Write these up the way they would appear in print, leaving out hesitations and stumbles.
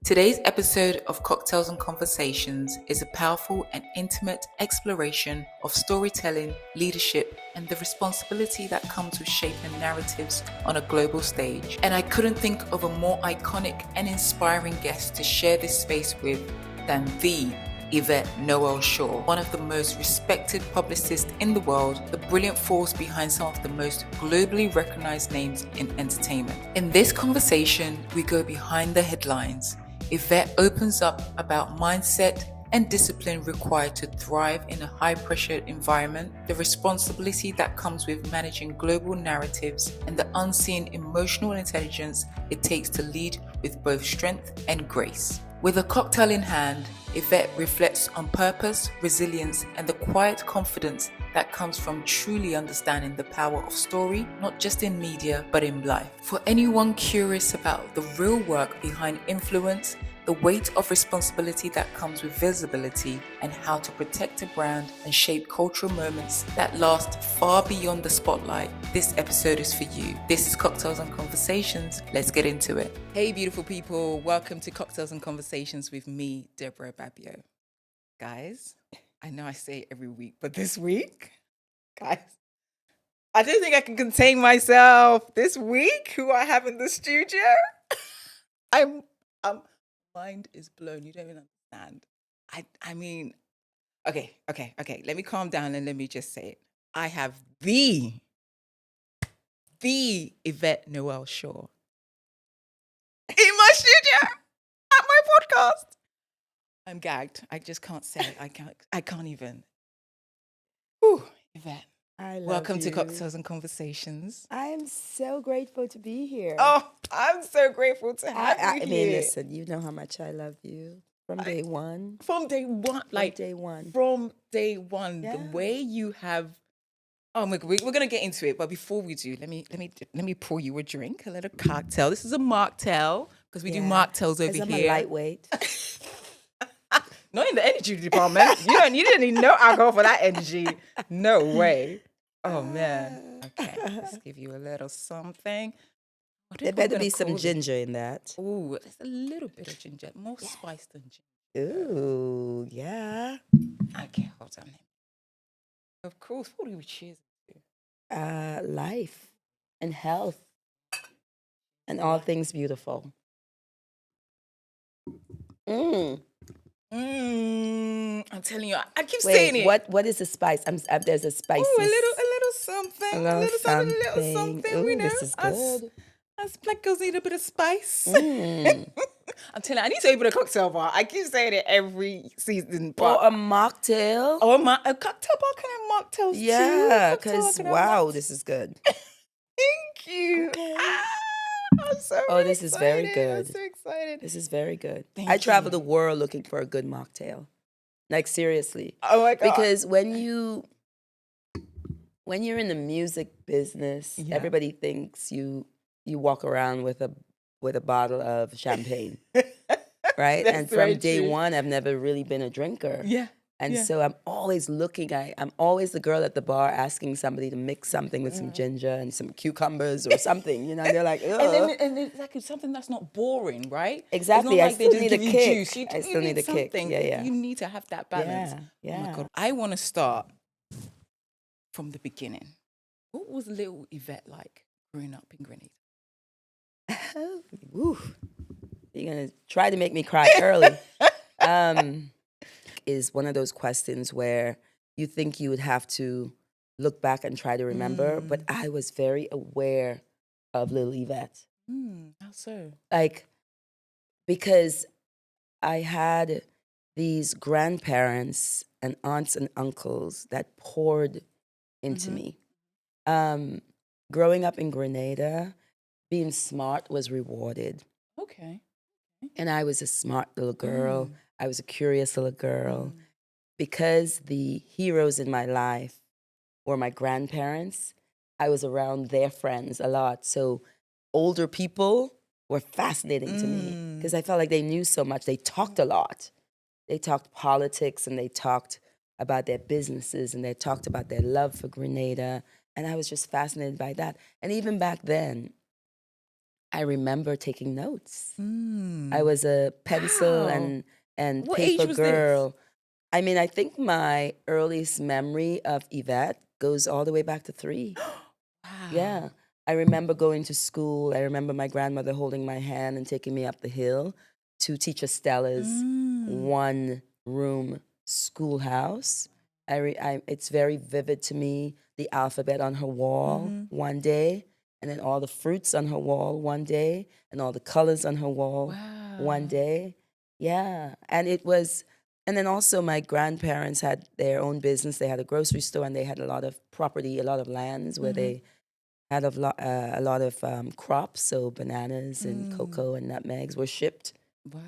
Today's episode of Cocktails and Conversations is a powerful and intimate exploration of storytelling, leadership, and the responsibility that comes with shaping narratives on a global stage. And I couldn't think of a more iconic and inspiring guest to share this space with than the Yvette Noel-Schure, one of the most respected publicists in the world, the brilliant force behind some of the most globally recognized names in entertainment. In this conversation, we go behind the headlines. Yvette opens up about mindset and discipline required to thrive in a high-pressure environment, the responsibility that comes with managing global narratives, and the unseen emotional intelligence it takes to lead with both strength and grace. With a cocktail in hand, Yvette reflects on purpose, resilience, and the quiet confidence that comes from truly understanding the power of story, not just in media, but in life. For anyone curious about the real work behind influence, the weight of responsibility that comes with visibility, and how to protect a brand and shape cultural moments that last far beyond the spotlight, this episode is for you. This is Cocktails and Conversations. Let's get into it. Hey, beautiful people. Welcome to Cocktails and Conversations with me, Deborah Babio. Guys, I know I say it every week, but this week, guys, I don't think I can contain myself. This week, who I have in the studio, I'm mind is blown. You don't even understand. I mean, okay. Let me calm down and let me just say it. I have the Yvette Noel-Schure in my studio at my podcast. I'm gagged. I just can't say it. I can't even. Whew, Yvette. Welcome to Cocktails and Conversations. I am so grateful to be here. Oh, I'm so grateful to have you I here. mean, listen, you know how much I love you from day one. From day one, Yeah. the way you have. Oh my God, we're gonna get into it, but before we do, let me pour you a drink, a little cocktail. This is a mocktail because we do mocktails over 'Cause I'm here. a lightweight. Not in the energy department. You didn't need no alcohol for that energy. No way. Oh man. Okay, let's give you a little something. There better be some ginger in that. Oh, there's a little bit of ginger, more spice than ginger. Ooh, yeah. Okay, hold on. Of course, what do we cheers to? Life and health and all things beautiful. I'm telling you, I keep saying it. What is the spice? There's a spicy. Oh, a little something. A little something. Ooh, We know. this is good. Us black girls need a bit of spice. I'm telling you, I need to open a cocktail bar. I keep saying it every season. Or a mocktail. Oh, a cocktail bar can have mocktails too. Yeah, because wow, this is good. Thank you. Okay. I'm so this is very good. I'm so excited. This is very good. Thank I travel you. the world looking for a good mocktail. Like seriously. Oh my God. Because when you're in the music business, everybody thinks you walk around with a bottle of champagne. Right? That's and very from day true. one I've never really been a drinker. Yeah. And so I'm always I'm always the girl at the bar asking somebody to mix something with some ginger and some cucumbers or something, and they're like, ugh. And it's like it's something that's not boring, right? Exactly. It's not I like still they just need a give you kick. juice. You I still need a kick. something. Yeah. You need to have that balance. Yeah. Oh my God. I want to start from the beginning. What was little Yvette like growing up in Grenada? Woo. You're gonna try to make me cry early. Is one of those questions where you think you would have to look back and try to remember, but I was very aware of little Yvette. How so? Like, because I had these grandparents and aunts and uncles that poured into me. Growing up in Grenada, being smart was rewarded. Okay. And I was a smart little girl. I was a curious little girl. Because the heroes in my life were my grandparents, I was around their friends a lot. So older people were fascinating to me because I felt like they knew so much. They talked a lot. They talked politics and they talked about their businesses and they talked about their love for Grenada. And I was just fascinated by that. And even back then, I remember taking notes. Mm. I was a pencil Wow. and What age paper was this? girl. I mean, I think my earliest memory of Yvette goes all the way back to 3. Wow. Yeah. I remember going to school. I remember my grandmother holding my hand and taking me up the hill to Teacher Stella's one-room schoolhouse. It's very vivid to me, the alphabet on her wall one day, and then all the fruits on her wall one day, and all the colors on her wall one Wow. day. Yeah. And then also my grandparents had their own business. They had a grocery store and they had a lot of property, a lot of lands where they had a lot of crops. So bananas and cocoa and nutmegs were shipped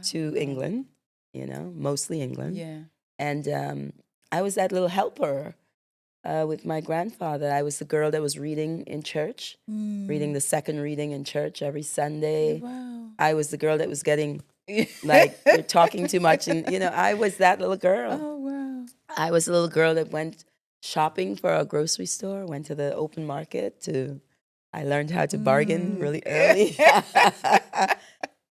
to England, mostly England. Yeah. And I was that little helper with my grandfather. I was the girl that was reading in church, reading the second reading in church every Sunday. Wow. I was the girl that was getting like, you're talking too much. And, I was that little girl. Oh, wow. I was a little girl that went shopping for a grocery store, went to the open market I learned how to bargain really early. Yeah,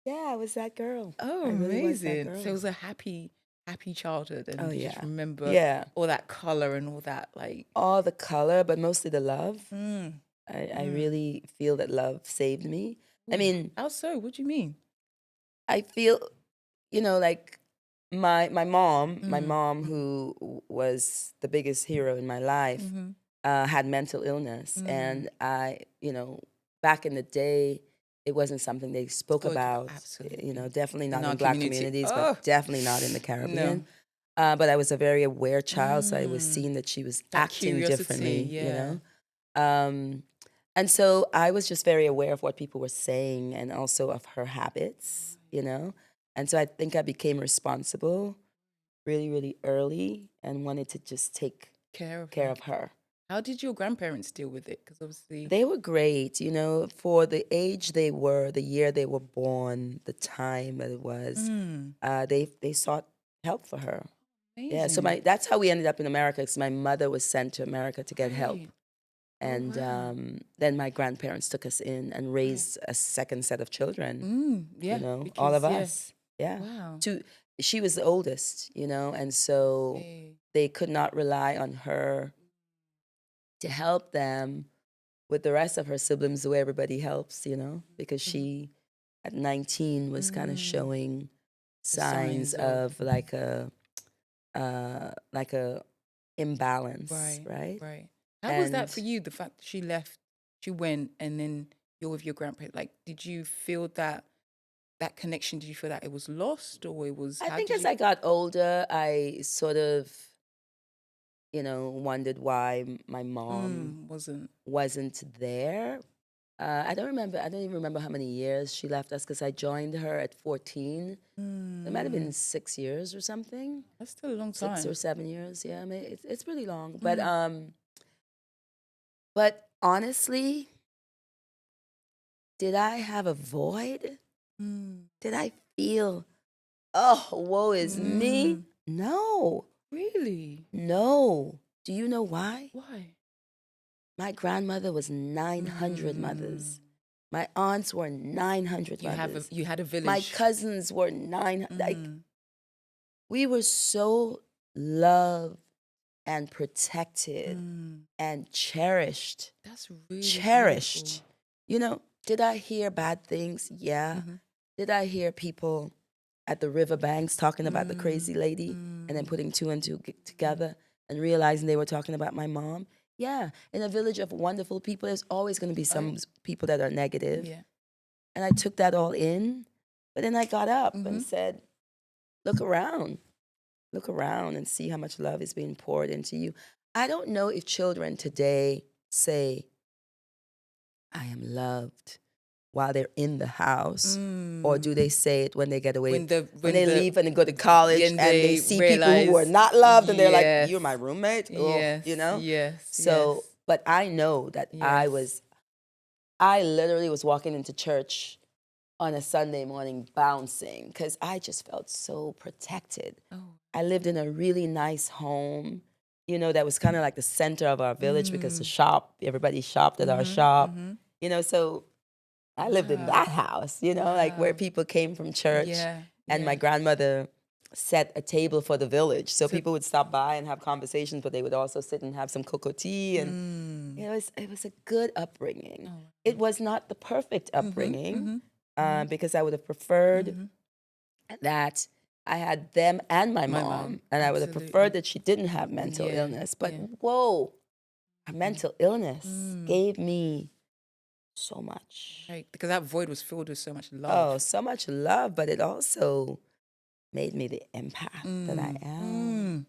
I was that girl. Oh, I really was that amazing. girl. So it was a happy childhood, and Oh, you just yeah. remember Yeah. all that color and all that, like. All the color, but mostly the love. I really feel that love saved me. I mean, How so? What do you mean? I feel, like my mom, who was the biggest hero in my life, had mental illness. And back in the day, it wasn't something they spoke about. Absolutely. Definitely not our in Black community. communities, Oh. but definitely not in the Caribbean. But I was a very aware child, so I was seeing that she was That acting curiosity, differently, And so I was just very aware of what people were saying and also of her habits. And so I think I became responsible really, really early and wanted to just take care of her. How did your grandparents deal with it? Because obviously. They were great, for the age they were, the year they were born, the time that it was. They sought help for her. Amazing. Yeah, so that's how we ended up in America, because my mother was sent to America to get help. Right. And wow. then my grandparents took us in and raised a second set of children, Yeah. all of because, us. Yeah. Wow. She was the oldest, and so they could not rely on her to help them with the rest of her siblings the way everybody helps, because she at 19 was kind of showing signs of like a imbalance, right? Right. How was that for you? The fact that she left, she went, and then you're with your grandparents. Like, did you feel that connection? Did you feel that it was lost, or it was? I think as I got older, I sort of, wondered why my mom wasn't there. I don't even remember how many years she left us, because I joined her at 14. It might have been 6 years or something. That's still a long time. 6 or 7 years, yeah. I mean, it's really long. But honestly, did I have a void? Did I feel, oh, woe is me? No. Really? No. Do you know why? Why? My grandmother was 900 mothers. My aunts were 900 mothers. You had a village. My cousins were 900. Like, we were so loved and protected and cherished. That's really cherished. beautiful. Did I hear bad things? Yeah. Did I hear people at the riverbanks talking about the crazy lady and then putting two and two together and realizing they were talking about my mom? Yeah. In a village of wonderful people, there's always going to be some people that are negative. Yeah. And I took that all in. But then I got up and said, look around and see how much love is being poured into you. I don't know if children today say, I am loved while they're in the house, or do they say it when they get away, when they leave and they go to college and they see people who are not loved and they're like, you're my roommate? Yes. Yes. So, but I know that I literally was walking into church on a Sunday morning bouncing, because I just felt so protected. I lived in a really nice home, that was kind of like the center of our village, because the shop, everybody shopped at our shop, so I lived in that house, like where Wow. people came from church. Yeah. And my grandmother set a table for the village. So people would stop by and have conversations, but they would also sit and have some cocoa tea. And it was a good upbringing. Oh. It was not the perfect upbringing mhm. because I would have preferred that I had them and my mom. And I would have Absolutely. preferred that she didn't have mental Yeah, illness. But yeah. whoa, her mental illness gave me so much. Right, because that void was filled with so much Oh, love. so much love, but it also made me the empath that I am.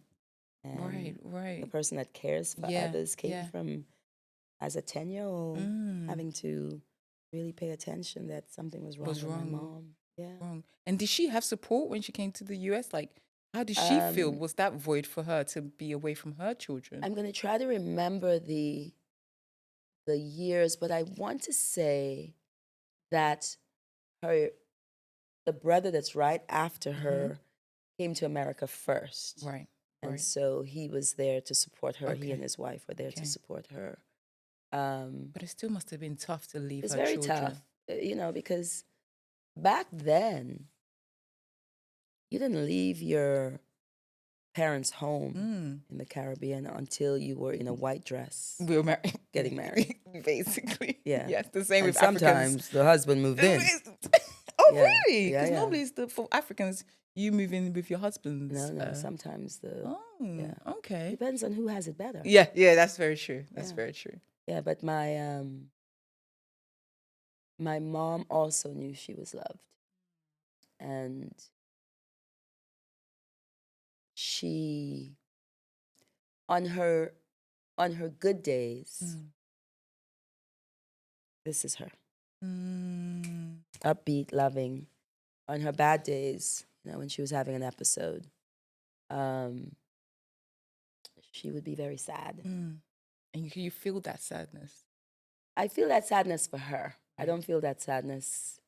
Right, And right. the person that cares for Yeah, others came yeah. from, as a 10-year-old, having to really pay attention that something was wrong Was with my wrong, mom. Yeah. wrong. And did she have support when she came to the US? Like, how did she feel? Um, Was that void for her to be away from her children? I'm going to try to remember the years, but I want to say that the brother that's right after her came to America first. Right, And right. so he was there to support her. He Okay, and his wife were there to okay. support her. But it still must have been tough to leave It's her very children. tough, because back then, you didn't leave your parents' home in the Caribbean until you were in a white dress We were married. getting married. Basically. Yeah. Yes, the same And with Africans. sometimes the husband moved in. Oh, Yeah, really? yeah, Because yeah. normally it's for Africans, you move in with your husbands. No, sometimes yeah. Okay. Depends on who has it better. Yeah, that's very true. That's Yeah. very true. Yeah, but my mom also knew she was loved. And she, on her good days, this is her. Upbeat, loving. On her bad days, when she was having an episode, she would be very sad. And you feel that sadness. I feel that sadness for her. I don't feel that sadness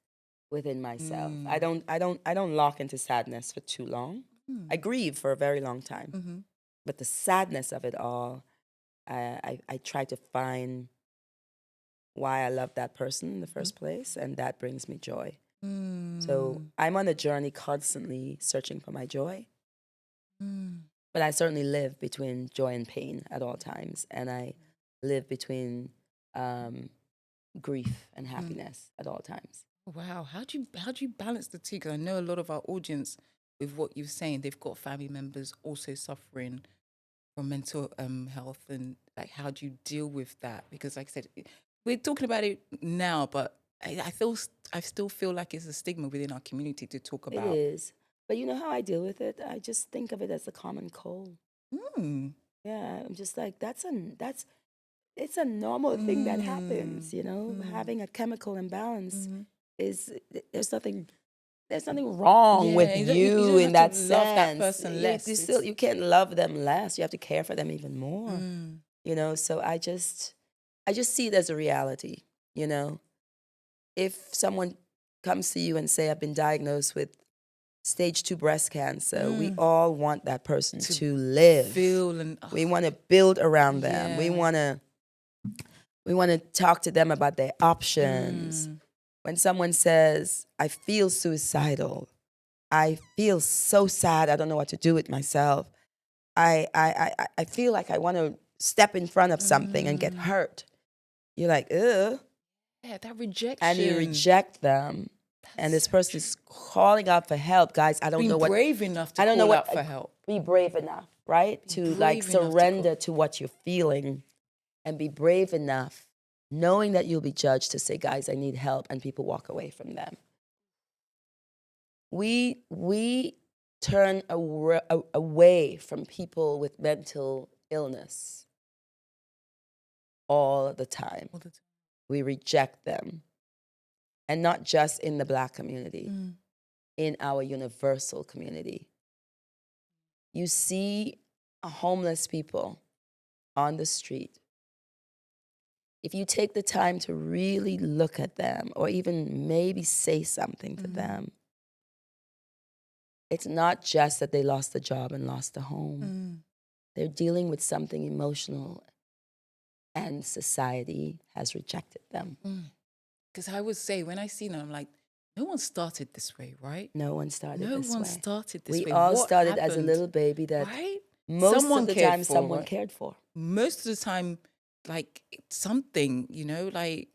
within myself. I don't lock into sadness for too long. I grieve for a very long time. But the sadness of it all, I try to find why I love that person in the first place, and that brings me joy. So I'm on a journey constantly searching for my joy. But I certainly live between joy and pain at all times. And I live between grief and happiness at all times. Wow. How do you balance the two? Because I know a lot of our audience, with what you're saying, they've got family members also suffering from mental health, and like, how do you deal with that? Because like I said, we're talking about it now, but I still feel like it's a stigma within our community to talk It about. is. But you know how I deal with it? I just think of it as a common cold. Yeah, I'm just like, it's a normal thing that happens, having a chemical imbalance is, there's nothing wrong with Yeah, you you don't in have that to love that sense. person less. You can't love them less. You have to care for them even more. So I just see it as a reality. If someone comes to you and say, I've been diagnosed with stage 2 breast cancer, we all want that person to live. Feel and We want to build around them. Yeah. We want to talk to them about their options. When someone says, I feel suicidal, I feel so sad, I don't know what to do with myself, I feel like I want to step in front of something and get hurt. You're like, ugh. Yeah, that rejection. And you reject them. And this person is calling out for help. Guys, I don't know what. Be brave enough to I don't know call what, out for help. Be brave enough, right? To like brave enough to surrender to what you're feeling, and be brave enough, knowing that you'll be judged, to say, guys, I need help, and people walk away from them. We turn away from people with mental illness all the time. We reject them. And not just in the Black community, in our universal community. You see homeless people on the street. If you take the time to really look at them, or even maybe say something to them, it's not just that they lost a job and lost a home. They're dealing with something emotional, and society has rejected them. because I would say when I see them, I'm like, no one started this way, right? No one started No this one way. started this We way. all What started as a happened? little baby that Right? most Someone of the cared time for, someone right? cared for. Most of the time, like it's something, like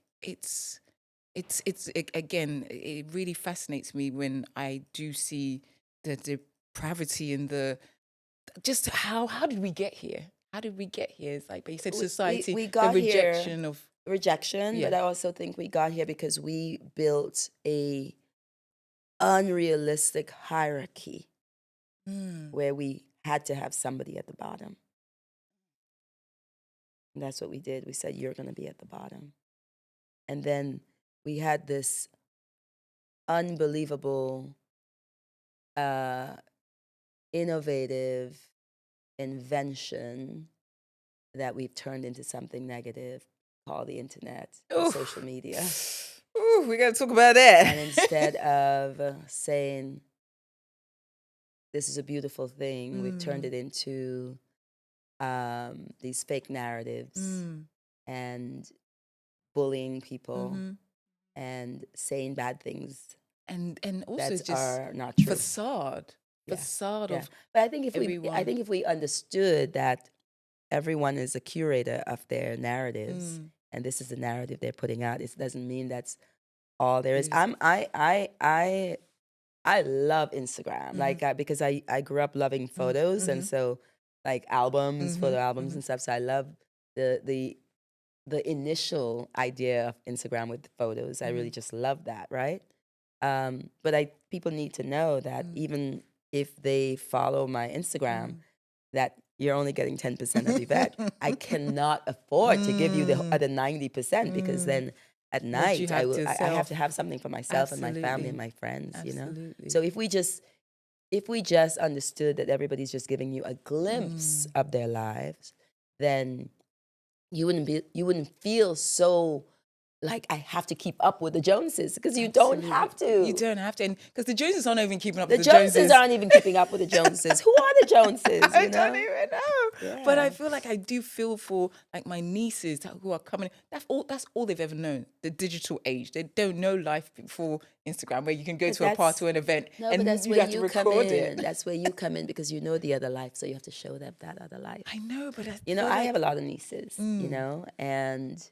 again, it really fascinates me when I do see the depravity and the just how did we get here? How did we get here? It's like, but you said society, We the got here rejection of rejection, yeah. but I also think we got here because we built a unrealistic hierarchy where we had to have somebody at the bottom. And that's what we did. We said, you're going to be at the bottom. And then we had this unbelievable, innovative invention that we've turned into something negative called the internet, and social media. Ooh, we got to talk about that. And instead of saying, this is a beautiful thing, we've turned it into these fake narratives and bullying people and saying bad things and also that just are not true. facade of But I think everyone. if we understood that everyone is a curator of their narratives, and this is the narrative they're putting out, it doesn't mean that's all there is. I love Instagram, like because I grew up loving photos, and so like albums, photo albums and stuff. So I love the initial idea of Instagram with photos. I really just love that, right? But people need to know that even if they follow my Instagram, that you're only getting 10% of Yvette. I cannot afford to give you the other 90% because then at night I have to have something for myself and my family and my friends. Absolutely. So if we just understood that everybody's just giving you a glimpse of their lives, then you wouldn't feel so like I have to keep up with the Joneses, because you don't have to. You don't have to, because the Joneses aren't even keeping up The with the Joneses. aren't even keeping up with the Joneses. Who are the Joneses? I don't even know. Yeah. But I feel like I do feel for like my nieces who are coming. That's all they've ever known. The digital age. They don't know life before Instagram, where you can go to a party or an event and that's you where have to you come record in. it. That's where you come in, because you know the other life, so you have to show them that other life. I know, but I have a lot of nieces, and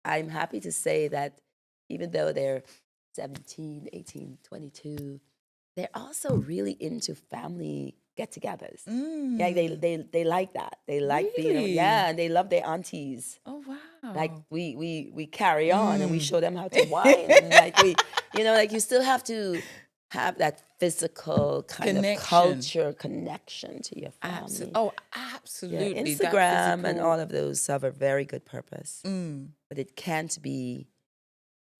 I'm happy to say that even though they're 17, 18, 22, they're also really into family get-togethers. Yeah, they like that. They like being, and they love their aunties. Oh wow! Like we carry on and we show them how to wine, and like like you still have to have that physical kind of culture connection to your family. Absolutely. Yeah, Instagram and all of those serve a very good purpose, but it can't be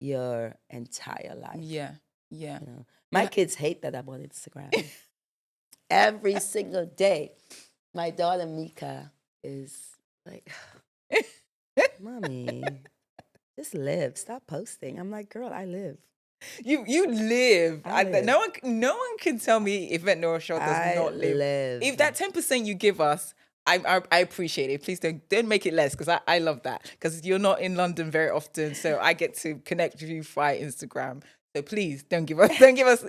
your entire life. Yeah. My kids hate that I'm on Instagram. Every single day, my daughter Mika is like, "Mommy, just live. Stop posting." I'm like, "Girl, I live." You live. I live. No one can tell me Yvette Noel-Schure does not live. If that 10% you give us, I appreciate it. Please don't make it less, because I love that, because you're not in London very often, so I get to connect with you via Instagram. So please don't give us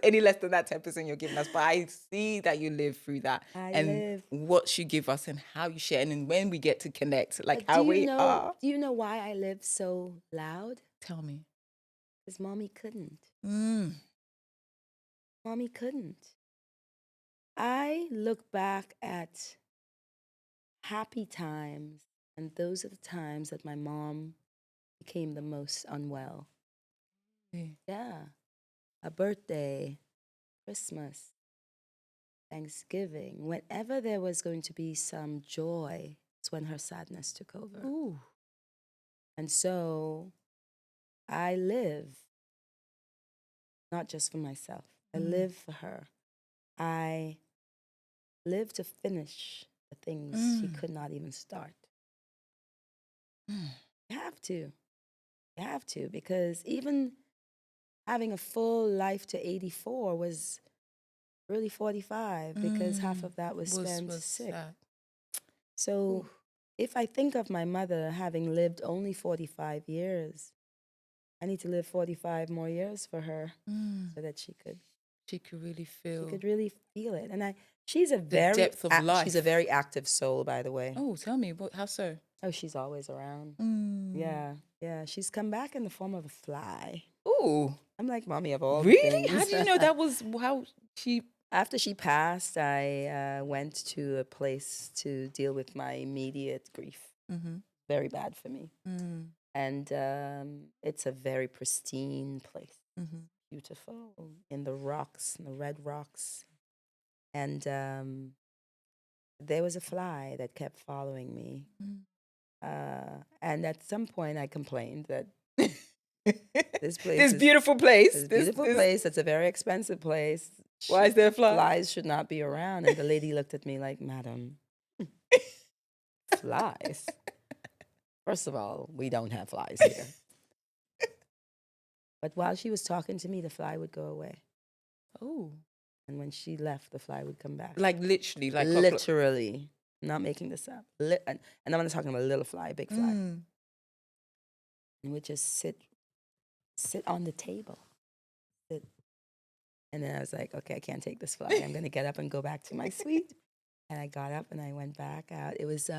any less than that 10% you're giving us. But I see that you live through that, and what you give us and how you share, and then when we get to connect, like how we are. Do you know why I live so loud? Tell me. Because Mommy couldn't. Mommy couldn't. I look back at happy times, and those are the times that my mom became the most unwell. Yeah. A birthday, Christmas, Thanksgiving, whenever there was going to be some joy, it's when her sadness took over. Ooh. And so I live not just for myself. I live for her. I live to finish the things she could not even start. You have to. You have to, because even having a full life to 84 was really 45, because half of that was spent sick. Sad. So if I think of my mother having lived only 45 years, I need to live 45 more years for her so that she could really feel it. And she's a the depth of life. she's a very active soul, by the way. Oh, tell me, how so? Oh, she's always around. Yeah. She's come back in the form of a fly. Oh, I'm like, mommy of all really? things. How did you know that was how she? After she passed, I went to a place to deal with my immediate grief. Very bad for me. And it's a very pristine place. Beautiful, in the rocks, in the red rocks. And there was a fly that kept following me. And at some point I complained that this beautiful place. It's a very expensive place. Why is there a fly? Flies should not be around. And the lady looked at me like, madam, flies? First of all, we don't have flies here. But while she was talking to me, the fly would go away. Oh. And when she left, the fly would come back. Like literally, like literally. I'm not making this up. And I'm not talking about a little fly, a big fly. And would just sit on the table. And then I was like, okay, I can't take this fly. I'm going to get up and go back to my suite. And I got up and I went back out. It's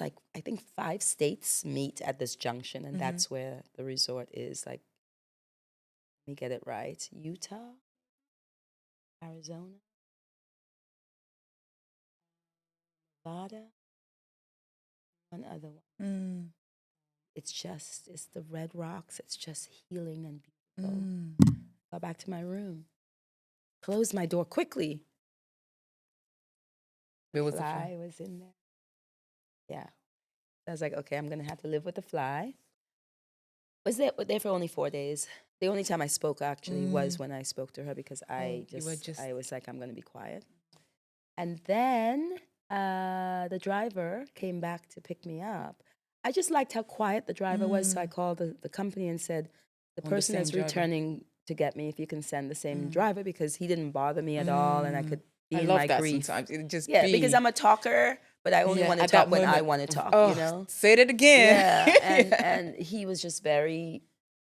like, I think 5 states meet at this junction, and that's where the resort is. Like, let me get it right. Utah, Arizona, Nevada, one other one. It's the red rocks. It's just healing and beautiful. Got back to my room. Closed my door quickly. Where was the fly? Was in there. Yeah. I was like, okay, I'm going to have to live with the fly. Was there for only 4 days. The only time I spoke actually was when I spoke to her, because I was like, I'm going to be quiet. And then the driver came back to pick me up. I just liked how quiet the driver was, so I called the company and said, the person that's returning to get me, if you can send the same driver, because he didn't bother me at all, and I could be in my grief. Sometimes. It just because I'm a talker, but I only want to talk when I want to talk, you know? Say that again. Yeah, and he was just very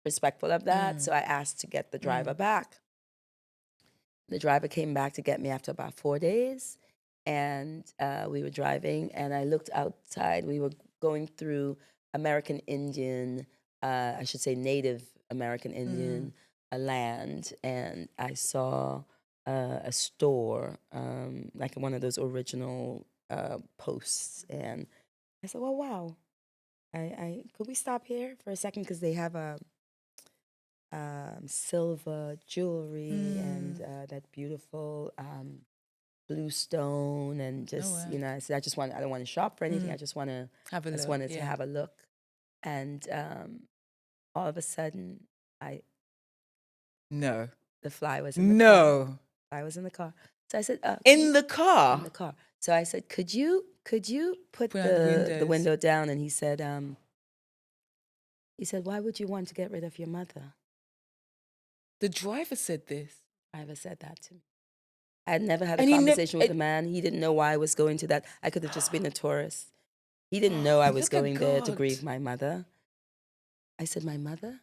respectful of that, so I asked to get the driver back. The driver came back to get me after about 4 days, and we were driving, and I looked outside. We were going through American Indian, I should say Native American Indian land, and I saw a store, like one of those original posts, and I said, well, wow, could we stop here for a second, because they have a silver jewelry and that beautiful blue stone, and just I said, I don't want to shop for anything. I just want to wanted to have a look, and all of a sudden the fly was in the car. I was in the car, so I said, in the car. So I said, could you put the window down? And he said, why would you want to get rid of your mother? The driver said this. The driver said that to me. I had never had a conversation with a man. He didn't know why I was going to that. I could have just been a tourist. He didn't know I was going there to grieve my mother. I said, my mother?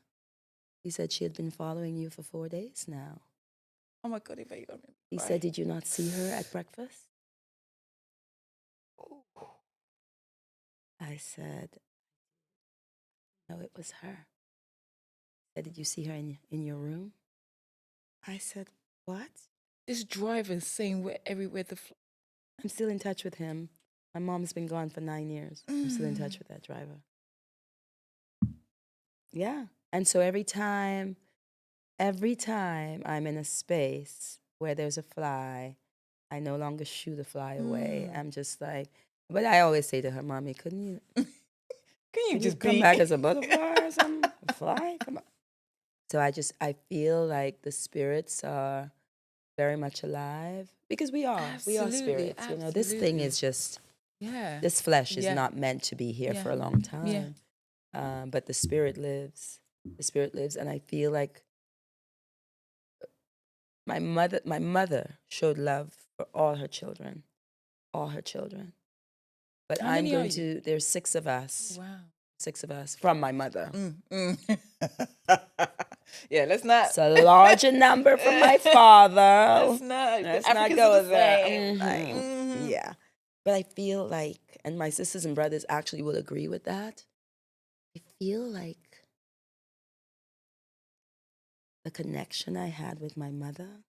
He said, she had been following you for 4 days now. Oh my God, Yvette, you got me. He said, did you not see her at breakfast? I said, no, it was her. He said, did you see her in your room? I said, what? This driver is saying everywhere I'm still in touch with him. My mom's been gone for 9 years. I'm still in touch with that driver. Yeah. And so every time I'm in a space where there's a fly, I no longer shoo the fly away. I'm just like, but I always say to her, Mommy, couldn't you just come back as a butterfly or something? A fly? Come on. So I feel like the spirits are very much alive, because we are spirits. Absolutely. You know, this thing is just, this flesh is not meant to be here for a long time. But the spirit lives. The spirit lives, and I feel like my mother showed love for all her children. But How many are you? there's 6 of us. Wow. 6 of us from my mother. Yeah, let's not. It's a larger number from my father. Let's not. Let's not Africans go are the there. same. Like, Yeah. But I feel like, and my sisters and brothers actually will agree with that, I feel like the connection I had with my mother,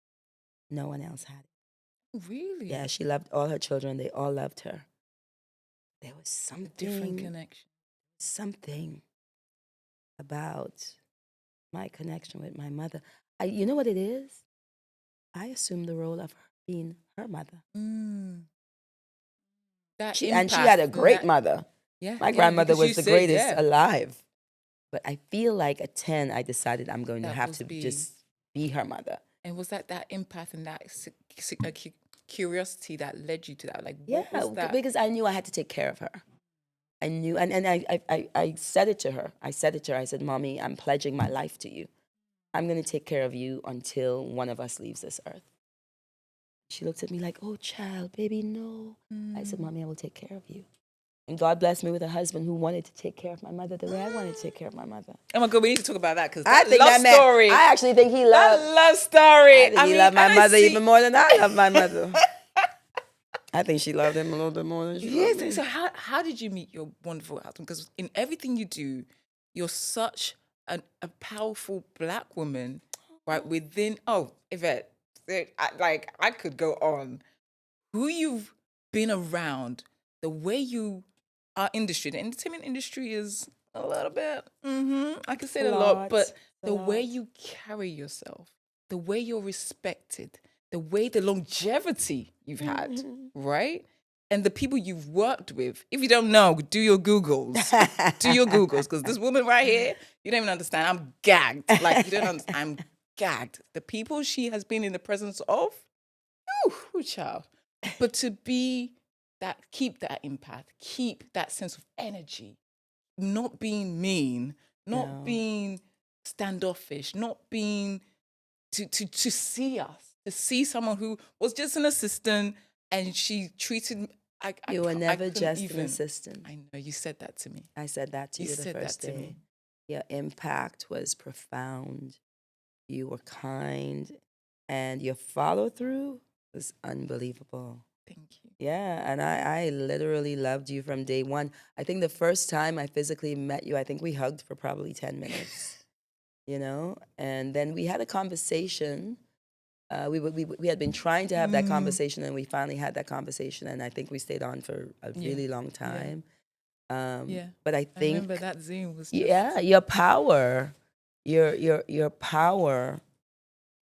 no one else had it. Really? Yeah, she loved all her children. They all loved her. There was something, Different connection. something about my connection with my mother. You know what it is? I assumed the role of being her mother. That And she had a impact, great mother. Yeah. My grandmother because you was the said, greatest yeah, alive. But I feel like at 10, I decided I'm going to That have was to be- just be her mother. And was that empath and that curiosity that led you to that? Like, Yeah, what was that? because I knew I had to take care of her. I knew, and I said it to her. I said, Mommy, I'm pledging my life to you. I'm going to take care of you until one of us leaves this earth. She looked at me like, oh, child, baby, no. I said, Mommy, I will take care of you. And God blessed me with a husband who wanted to take care of my mother the way I wanted to take care of my mother. Oh my God, we need to talk about that because I that think love that man, story. I actually think he loved. That love story. I think he loved my mother even more than I loved my mother. I think she loved him a little bit more than she loved me. Yes. So how did you meet your wonderful husband? Because in everything you do, you're such a powerful Black woman, right? Within Yvette, I could go on. Who you've been around, the way our industry, the entertainment industry is a little bit. I can say it a lot, but the way you carry yourself, the way you're respected, the way the longevity you've had, right? And the people you've worked with. If you don't know, do your Googles. Do your Googles. Because this woman right here, you don't even understand. I'm gagged. Like, you don't understand. I'm gagged. The people she has been in the presence of, ooh, child. But to be that, keep that impact, keep that sense of energy, not being mean, not being standoffish, not being to see us, to see someone who was just an assistant and she treated me. You were never just an assistant. I know, you said that to me. I said that to you the first day. Me. Your impact was profound. You were kind, and your follow through was unbelievable. Thank you. Yeah, and I literally loved you from day one. I think the first time I physically met you, I think we hugged for probably 10 minutes, you know? And then we had a conversation. We had been trying to have that conversation, and we finally had that conversation, and I think we stayed on for a really long time. But I think I remember that Zoom was your power, your power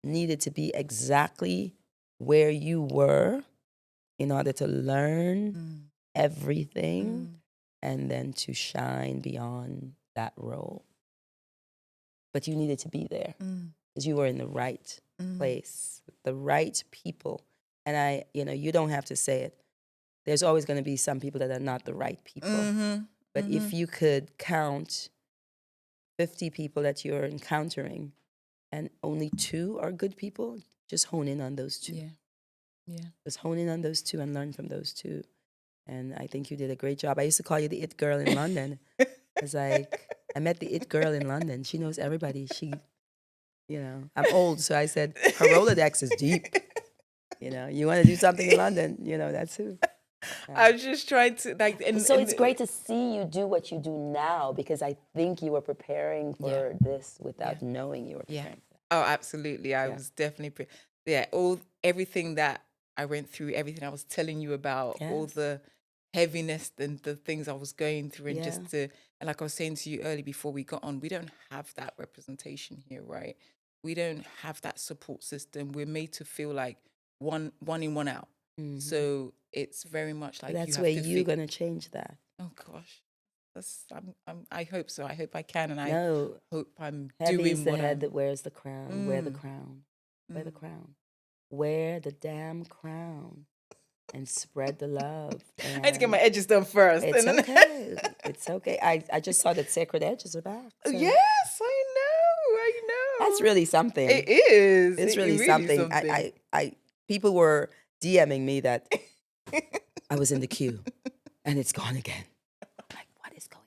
needed to be exactly where you were in order to learn everything and then to shine beyond that role. But you needed to be there because you were in the right place, the right people. And you don't have to say it. There's always going to be some people that are not the right people. But if you could count 50 people that you're encountering and only 2 are good people, just hone in on those 2. Yeah. Just hone in on those 2 and learn from those 2. And I think you did a great job. I used to call you the it girl in London. It's like, I met the it girl in London. She knows everybody. I'm old, so I said, her Rolodex is deep. You want to do something in London, that's who. I was just trying to So it's great to see you do what you do now, because I think you were preparing for this without knowing you were preparing for that. Oh, absolutely. I was definitely, everything that I went through, everything I was telling you about, all the heaviness and the things I was going through, and and like I was saying to you earlier before we got on, we don't have that representation here, right? We don't have that support system. We're made to feel like one in, one out. So it's very much like that's where you're gonna change that. Oh gosh, I hope so. I hope I can, and I hope I'm heavy doing is the what head that wears the crown. Wear the crown. Wear the crown. Wear the damn crown, and spread the love. I had to get my edges done first. It's okay. It's okay. I just saw that sacred edges are back. So. Yes, I know. That's really something. It is. It's really something. People were DMing me that I was in the queue and it's gone again. I'm like, what is going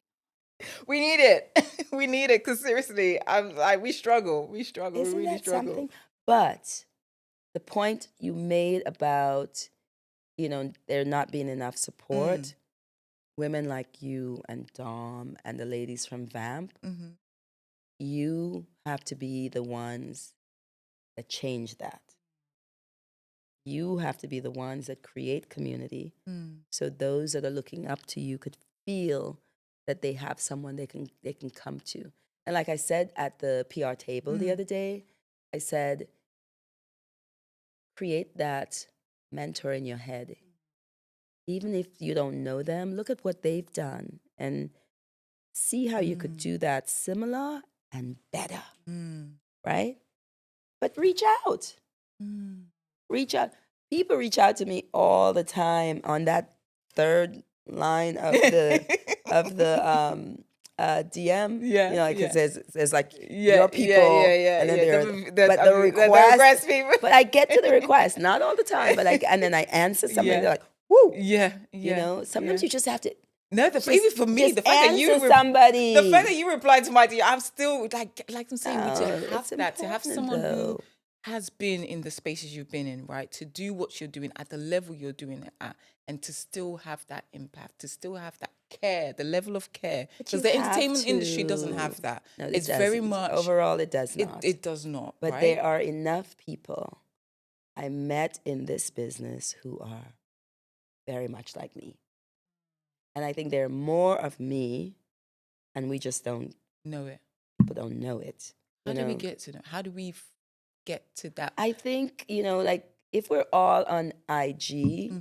on? We need it. We need it because seriously, I'm like, we struggle. We Isn't really that struggle. something? But the point you made about, there not being enough support, women like you and Dom and the ladies from Vamp, you have to be the ones that change that. You have to be the ones that create community. So those that are looking up to you could feel that they have someone they can come to. And like I said at the PR table the other day, I said, create that mentor in your head. Even if you don't know them, look at what they've done and see how you could do that similar and better, right? But reach out. Reach out. People reach out to me all the time on that third line of the DM. It says like your people, and then but the request. But I get to the request, not all the time, but and then I answer something. They're like, "Woo!" Sometimes you just have to. No, even for me, the fact that you somebody, the fact that you replied to my DM, I'm still like I'm saying, to have that, to have important, someone who though. has been in the spaces you've been in, right? To do what you're doing at the level you're doing it at, and to still have that impact, to still have that care, the level of care, because the entertainment industry doesn't have that. No, it's very doesn't. much Overall, it does not. It does not. But right? there are enough people I met in this business who are very much like me. And I think there are more of me, and we just don't know it. People don't know it. How do we get to that? How do we get to that? I think, like if we're all on IG,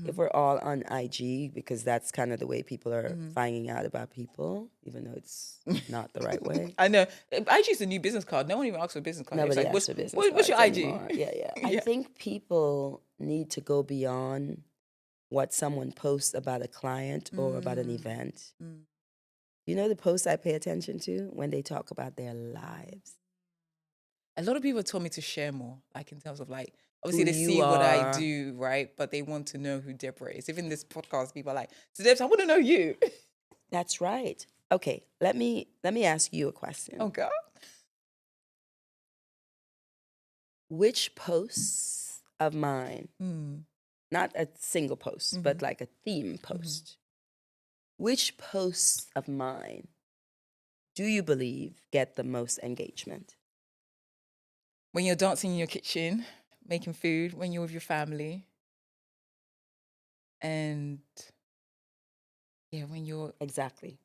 because that's kind of the way people are finding out about people, even though it's not the right way. I know. IG is a new business card. No one even asks for a business card. Nobody asks for business cards. What's your IG? Anymore. Yeah. I think people need to go beyond what someone posts about a client or about an event. You know the posts I pay attention to? When they talk about their lives. A lot of people told me to share more, like in terms of like, obviously they see what I do, right? But they want to know who Deborah is. Even this podcast, people are like, so Debs, I want to know you. That's right. Okay, let me ask you a question. Oh God. Which posts of mine, not a single post, but like a theme post, which posts of mine do you believe get the most engagement? When you're dancing in your kitchen, making food, when you're with your family. And when you're... Exactly.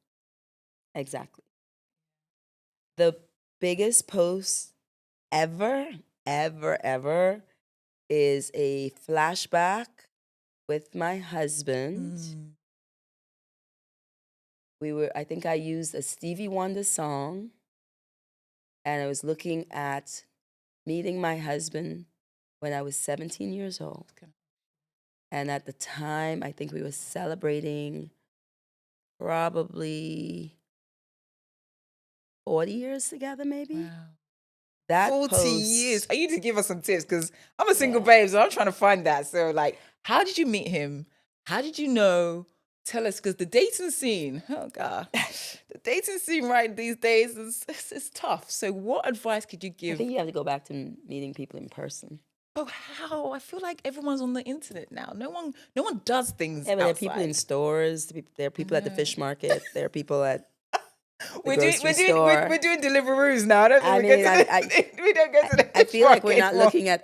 The biggest post ever is a flashback with my husband. I think I used a Stevie Wonder song, and I was looking at meeting my husband when I was 17 years old. And at the time, I think we were celebrating probably 40 years together, maybe. Wow. That 40 years. I need to give us some tips because I'm a single babe, so I'm trying to find that. So, like, how did you meet him? How did you know? Tell us, because the dating scene, oh God, the dating scene right these days is tough. So what advice could you give? I think you have to go back to meeting people in person. Oh, how? I feel like everyone's on the internet now. No one does things outside. There are people in stores. There are people at the fish market. There are people at we're doing Deliveroo's now. We don't go to the I feel like we're not looking at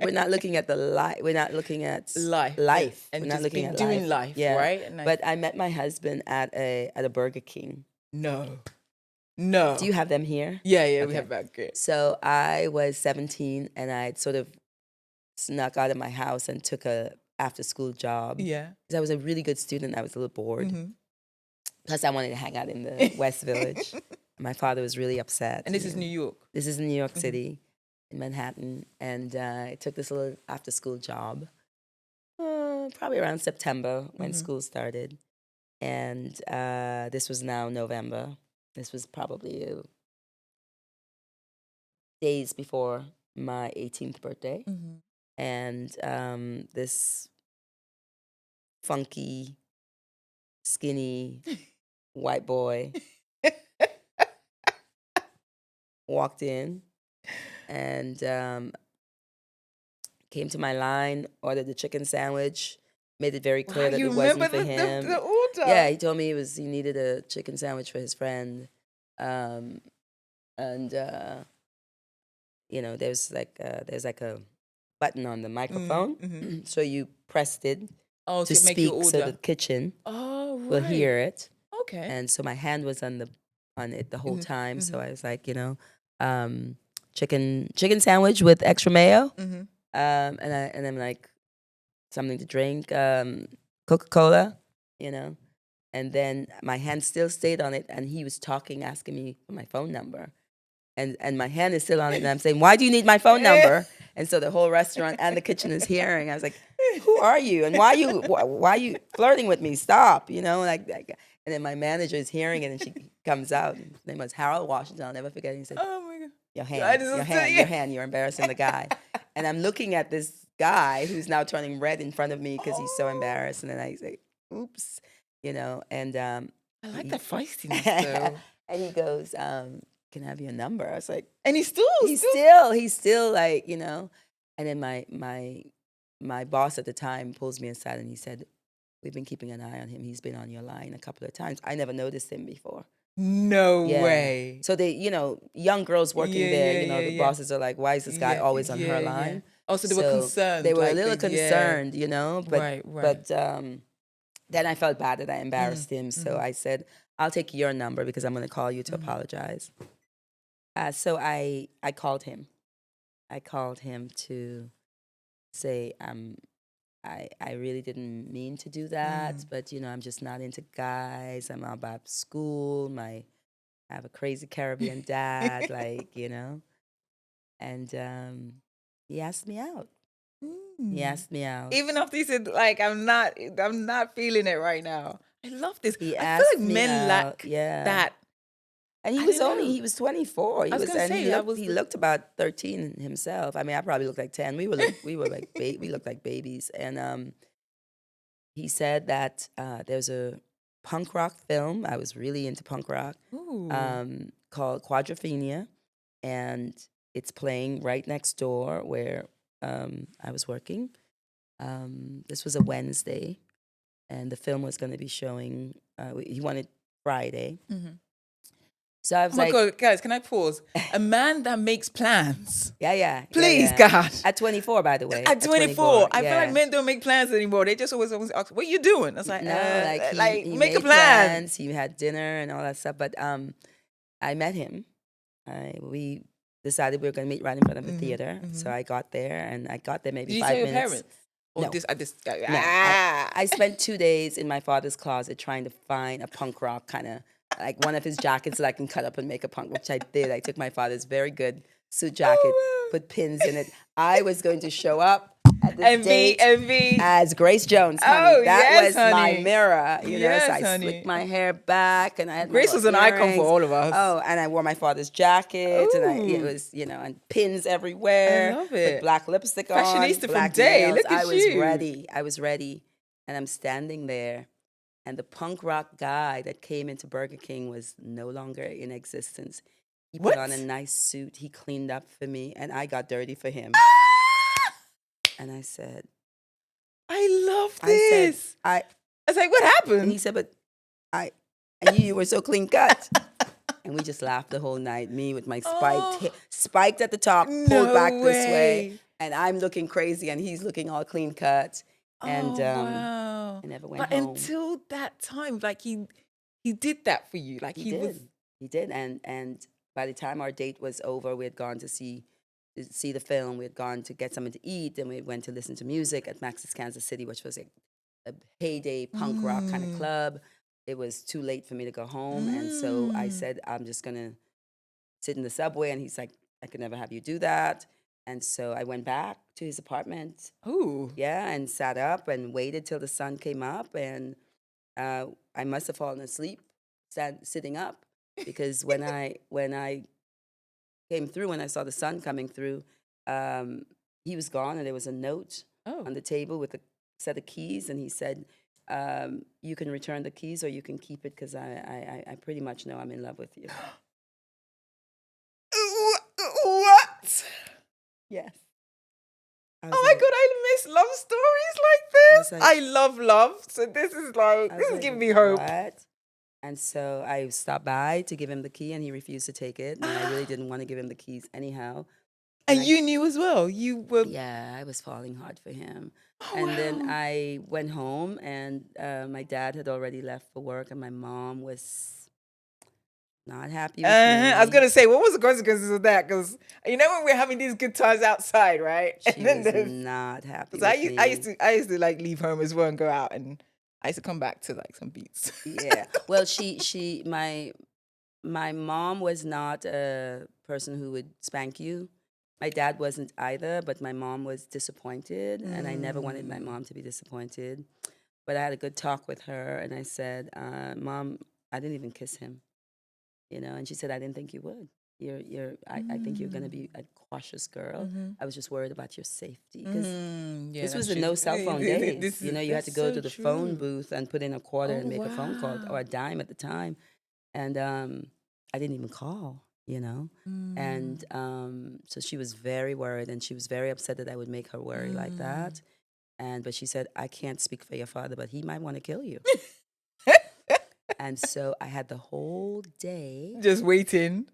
the life. We're not looking at life. And we're not looking at doing life, right? And but I met my husband at a Burger King. No. Do you have them here? Yeah, okay. We have that. Good. So I was 17 and I'd sort of snuck out of my house and took a after-school job. Yeah. Because I was a really good student. I was a little bored. Plus, I wanted to hang out in the West Village. My father was really upset. And this is New York? This is New York City, in Manhattan. And I took this little after-school job, probably around September when school started. And this was now November. This was probably days before my 18th birthday. And this funky, skinny white boy walked in and came to my line, ordered the chicken sandwich, made it very clear Wow, that you it wasn't remember for him. the order? Yeah, he told me he needed a chicken sandwich for his friend. And there's like a button on the microphone, so you pressed it Oh, to to make your speak, so order. the kitchen Oh, will right. hear it. Okay. And so my hand was on it the whole time. So I was like, chicken sandwich with extra mayo, and I'm like, something to drink, Coca-Cola, and then my hand still stayed on it, and he was talking, asking me for my phone number. And my hand is still on it, and I'm saying, why do you need my phone number? And so the whole restaurant and the kitchen is hearing. I was like, who are you? And why are you flirting with me? Stop, like. And then my manager is hearing it, and she comes out. His name was Harold Washington. I'll never forget. He said, Oh my God. your hand, you're embarrassing the guy. And I'm looking at this guy who's now turning red in front of me because he's so embarrassed. And then I say, oops, and I like that feistiness though. and he goes, can I have your number? I was like, And he's still like, And then my boss at the time pulls me aside and he said, we've been keeping an eye on him. He's been on your line a couple of times. I never noticed him before. No way. So they, young girls working there, the bosses are like, why is this guy always on her line? Yeah. Oh, so they were concerned. They were like a little concerned, but right. but then I felt bad that I embarrassed him. So I said, I'll take your number because I'm going to call you to apologize. So I called him. I called him to say, I really didn't mean to do that, but I'm just not into guys. I'm about school. I have a crazy Caribbean dad, and he asked me out. He asked me out. Even after he said, like, I'm not feeling it right now. I love this. He I asked feel like men lack that. And he was 24. He looked about 13 himself. I mean, I probably looked like 10. We looked like babies. And he said that there's a punk rock film. I was really into punk rock. Called Quadrophenia, and it's playing right next door where I was working. This was a Wednesday, and the film was going to be showing. He wanted Friday. So I was like, God, guys, can I pause? A man that makes plans. Yeah. Please, God. At 24, by the way. At 24. I feel like men don't make plans anymore. They just always ask, what are you doing? I was like, no, he make a made plan. Plans, he had dinner and all that stuff. But I met him. We decided we were going to meet right in front of the theater. So I got there, and I got there maybe 5 minutes. Did you tell your parents? Or No. I spent 2 days in my father's closet trying to find a punk rock kind of, like one of his jackets that I can cut up and make a punk, which I did. I took my father's very good suit jacket, put pins in it. I was going to show up at this date as Grace Jones, honey. That was my mirror, so I slicked my hair back, and I had Grace was an icon for all of us. Oh, and I wore my father's jacket, and it was, and pins everywhere. I love it. Put black lipstick Fashionista on, black from day. nails. Look at you. I was ready, and I'm standing there. And the punk rock guy that came into Burger King was no longer in existence. He put on a nice suit. He cleaned up for me, and I got dirty for him. And I said, I love this. I was like, what happened? And he said, but I knew you were so clean cut. And we just laughed the whole night. Me with my spiked at the top, pulled back this way. And I'm looking crazy, and he's looking all clean cut. And wow. I never went but home. Until that time, like he did that for you. Like he did. And by the time our date was over, we had gone to see the film. We had gone to get something to eat, and we went to listen to music at Max's Kansas City, which was a heyday punk rock kind of club. It was too late for me to go home, and so I said, I'm just gonna sit in the subway. And he's like, I could never have you do that. And so I went back to his apartment. Ooh. Yeah, and sat up and waited till the sun came up. And I must have fallen asleep sitting up, because when I came through, when I saw the sun coming through, he was gone, and there was a note on the table with a set of keys. And he said, you can return the keys or you can keep it, because I pretty much know I'm in love with you. Yes. I was Oh my like, God, I miss love stories like this. like- I love love. So this is I was like, giving me hope. what? And so I stopped by to give him the key, and he refused to take it. And I really didn't want to give him the keys anyhow. And I- you knew as well. You were. Yeah, I was falling hard for him. Oh, And then wow. I went home, and my dad had already left for work, and my mom was not happy with me. I was gonna say, what was the consequences of that? Because you know when we're having these good times outside, right? She was not happy with me. I used to like leave home as well and go out, and I used to come back to like some beats. Yeah. Well, my mom was not a person who would spank you. My dad wasn't either, but my mom was disappointed, and I never wanted my mom to be disappointed. But I had a good talk with her, and I said, "Mom, I didn't even kiss him." And she said, "I didn't think you would. I think you're gonna be a cautious girl. I was just worried about your safety because this was the no cell phone days. You had to go to the phone booth and put in a quarter and make a phone call, or a dime at the time, and I didn't even call. And so she was very worried, and she was very upset that I would make her worry like that. But she said, "I can't speak for your father, but he might want to kill you." And so I had the whole day. Just waiting.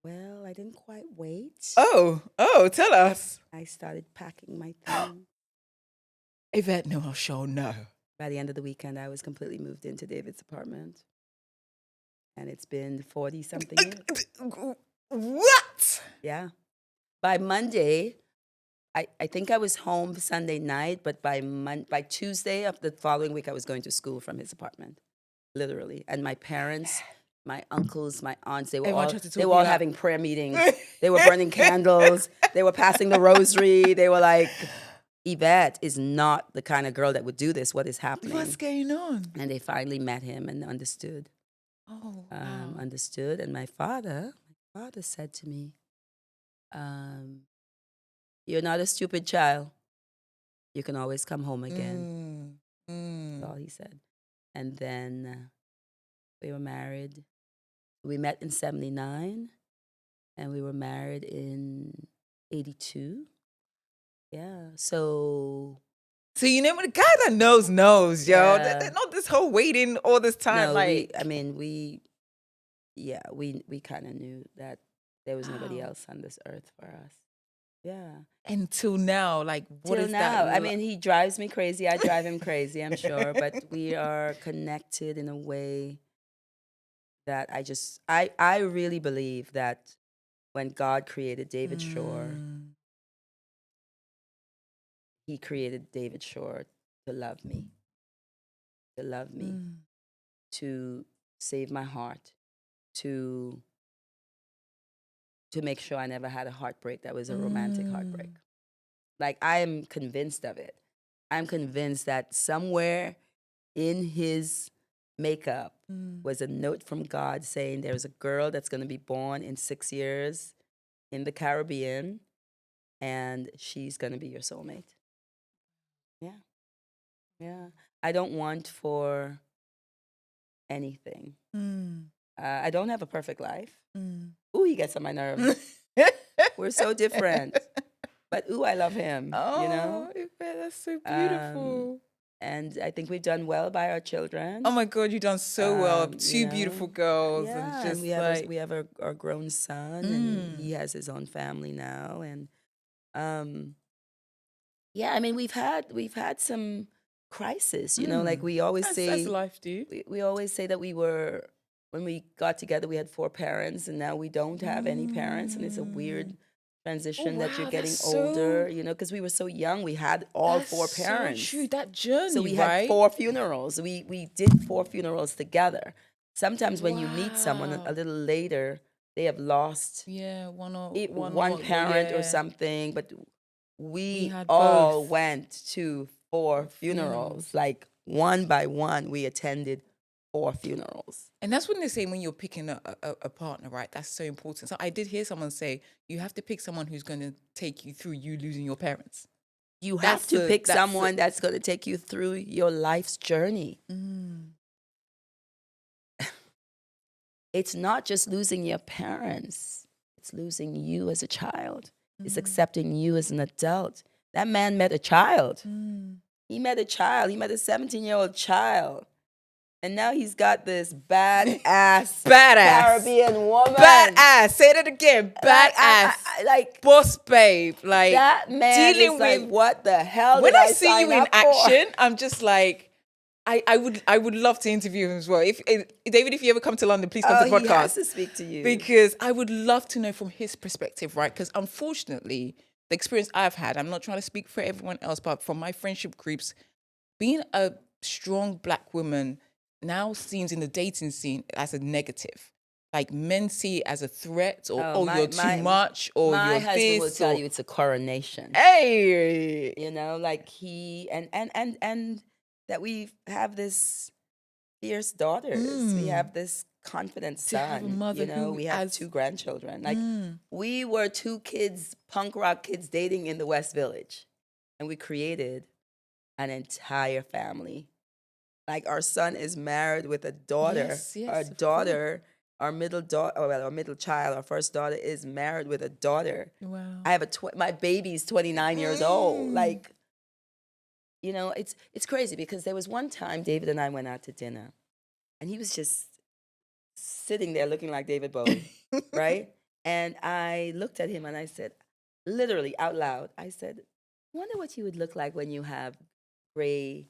Well, I didn't quite wait. Oh, tell us. I started packing my things. Yvette Noel-Schure, no. By the end of the weekend, I was completely moved into David's apartment. And it's been 40-something years. What? Yeah. By Monday, I think I was home Sunday night, but by Tuesday of the following week, I was going to school from his apartment. Literally. And my parents, my uncles, my aunts, they were all having prayer meetings. They were burning candles. They were passing the rosary. They were like, Yvette is not the kind of girl that would do this. What is happening? What's going on? And they finally met him and understood. Oh, wow. Understood. And my father said to me, "You're not a stupid child. You can always come home again." That's all he said. And then we were married. We met in 1979, and we were married in 1982. Yeah. So when the guy that knows, yo. Yeah. Not this whole waiting all this time. no, like, we kind of knew that there was nobody else on this earth for us. Yeah. until now, like, what Till is now, that? he drives me crazy. I drive him crazy, I'm sure. But we are connected in a way that I really believe that when God created David Schure, he created David Schure to love me, to save my heart, to make sure I never had a heartbreak that was a romantic heartbreak. Like, I am convinced of it. I'm convinced that somewhere in his makeup was a note from God saying there's a girl that's going to be born in 6 years in the Caribbean, and she's going to be your soulmate. Yeah. Yeah. I don't want for anything. I don't have a perfect life. Ooh, he gets on my nerves. We're so different. But ooh, I love him. Oh, that's so beautiful. And I think we've done well by our children. Oh my God, you've done so well. Two beautiful girls, Yeah, and just we have our grown son, and he has his own family now. And we've had some crisis. Like we always say, that's life, dude. we always say that when we got together, we had 4 parents, and now we don't have any parents, and it's a weird transition that you're getting older, because we were so young. We had all 4 parents. So true, that journey, So we had 4 funerals. We did 4 funerals together. Sometimes when you meet someone a little later, they have lost one parent or something, but we all went to 4 funerals. Like, one by one, we attended 4 funerals. And that's when they say when you're picking a partner, right? That's so important. So I did hear someone say you have to pick someone who's going to take you through you losing your parents. You have to pick someone that's going to take you through your life's journey. It's not just losing your parents. It's losing you as a child. It's accepting you as an adult. That man met a child. He met a child. He met a 17-year-old child. And now he's got this badass Caribbean woman. Badass. Say that again. Badass. Like boss babe. Like that man dealing is like, with what the hell when did I I see sign you in up for? action, I'm just like, I would love to interview him as well. If David, if you ever come to London, please come to the podcast. He has to speak to you. Because I would love to know from his perspective, right? Because unfortunately, the experience I've had, I'm not trying to speak for everyone else, but from my friendship groups, being a strong Black woman now seems in the dating scene as a negative. Like men see it as a threat, or you're too much, or my you're husband this. will tell you it's a coronation. Hey, you know, like he and that we have this fierce daughters. We have this confident To have a son. mother You know, who we have has- 2 grandchildren. Like we were 2 kids, punk rock kids dating in the West Village, and we created an entire family. Like our son is married with a daughter. Yes, Our of daughter, our middle daughter, our middle child, our first daughter is married with a daughter. Wow. I have my baby's 29 years old. Like, you know, it's crazy because there was one time David and I went out to dinner, and he was just sitting there looking like David Bowie, right? And I looked at him and I said, literally out loud, I said, wonder what you would look like when you have gray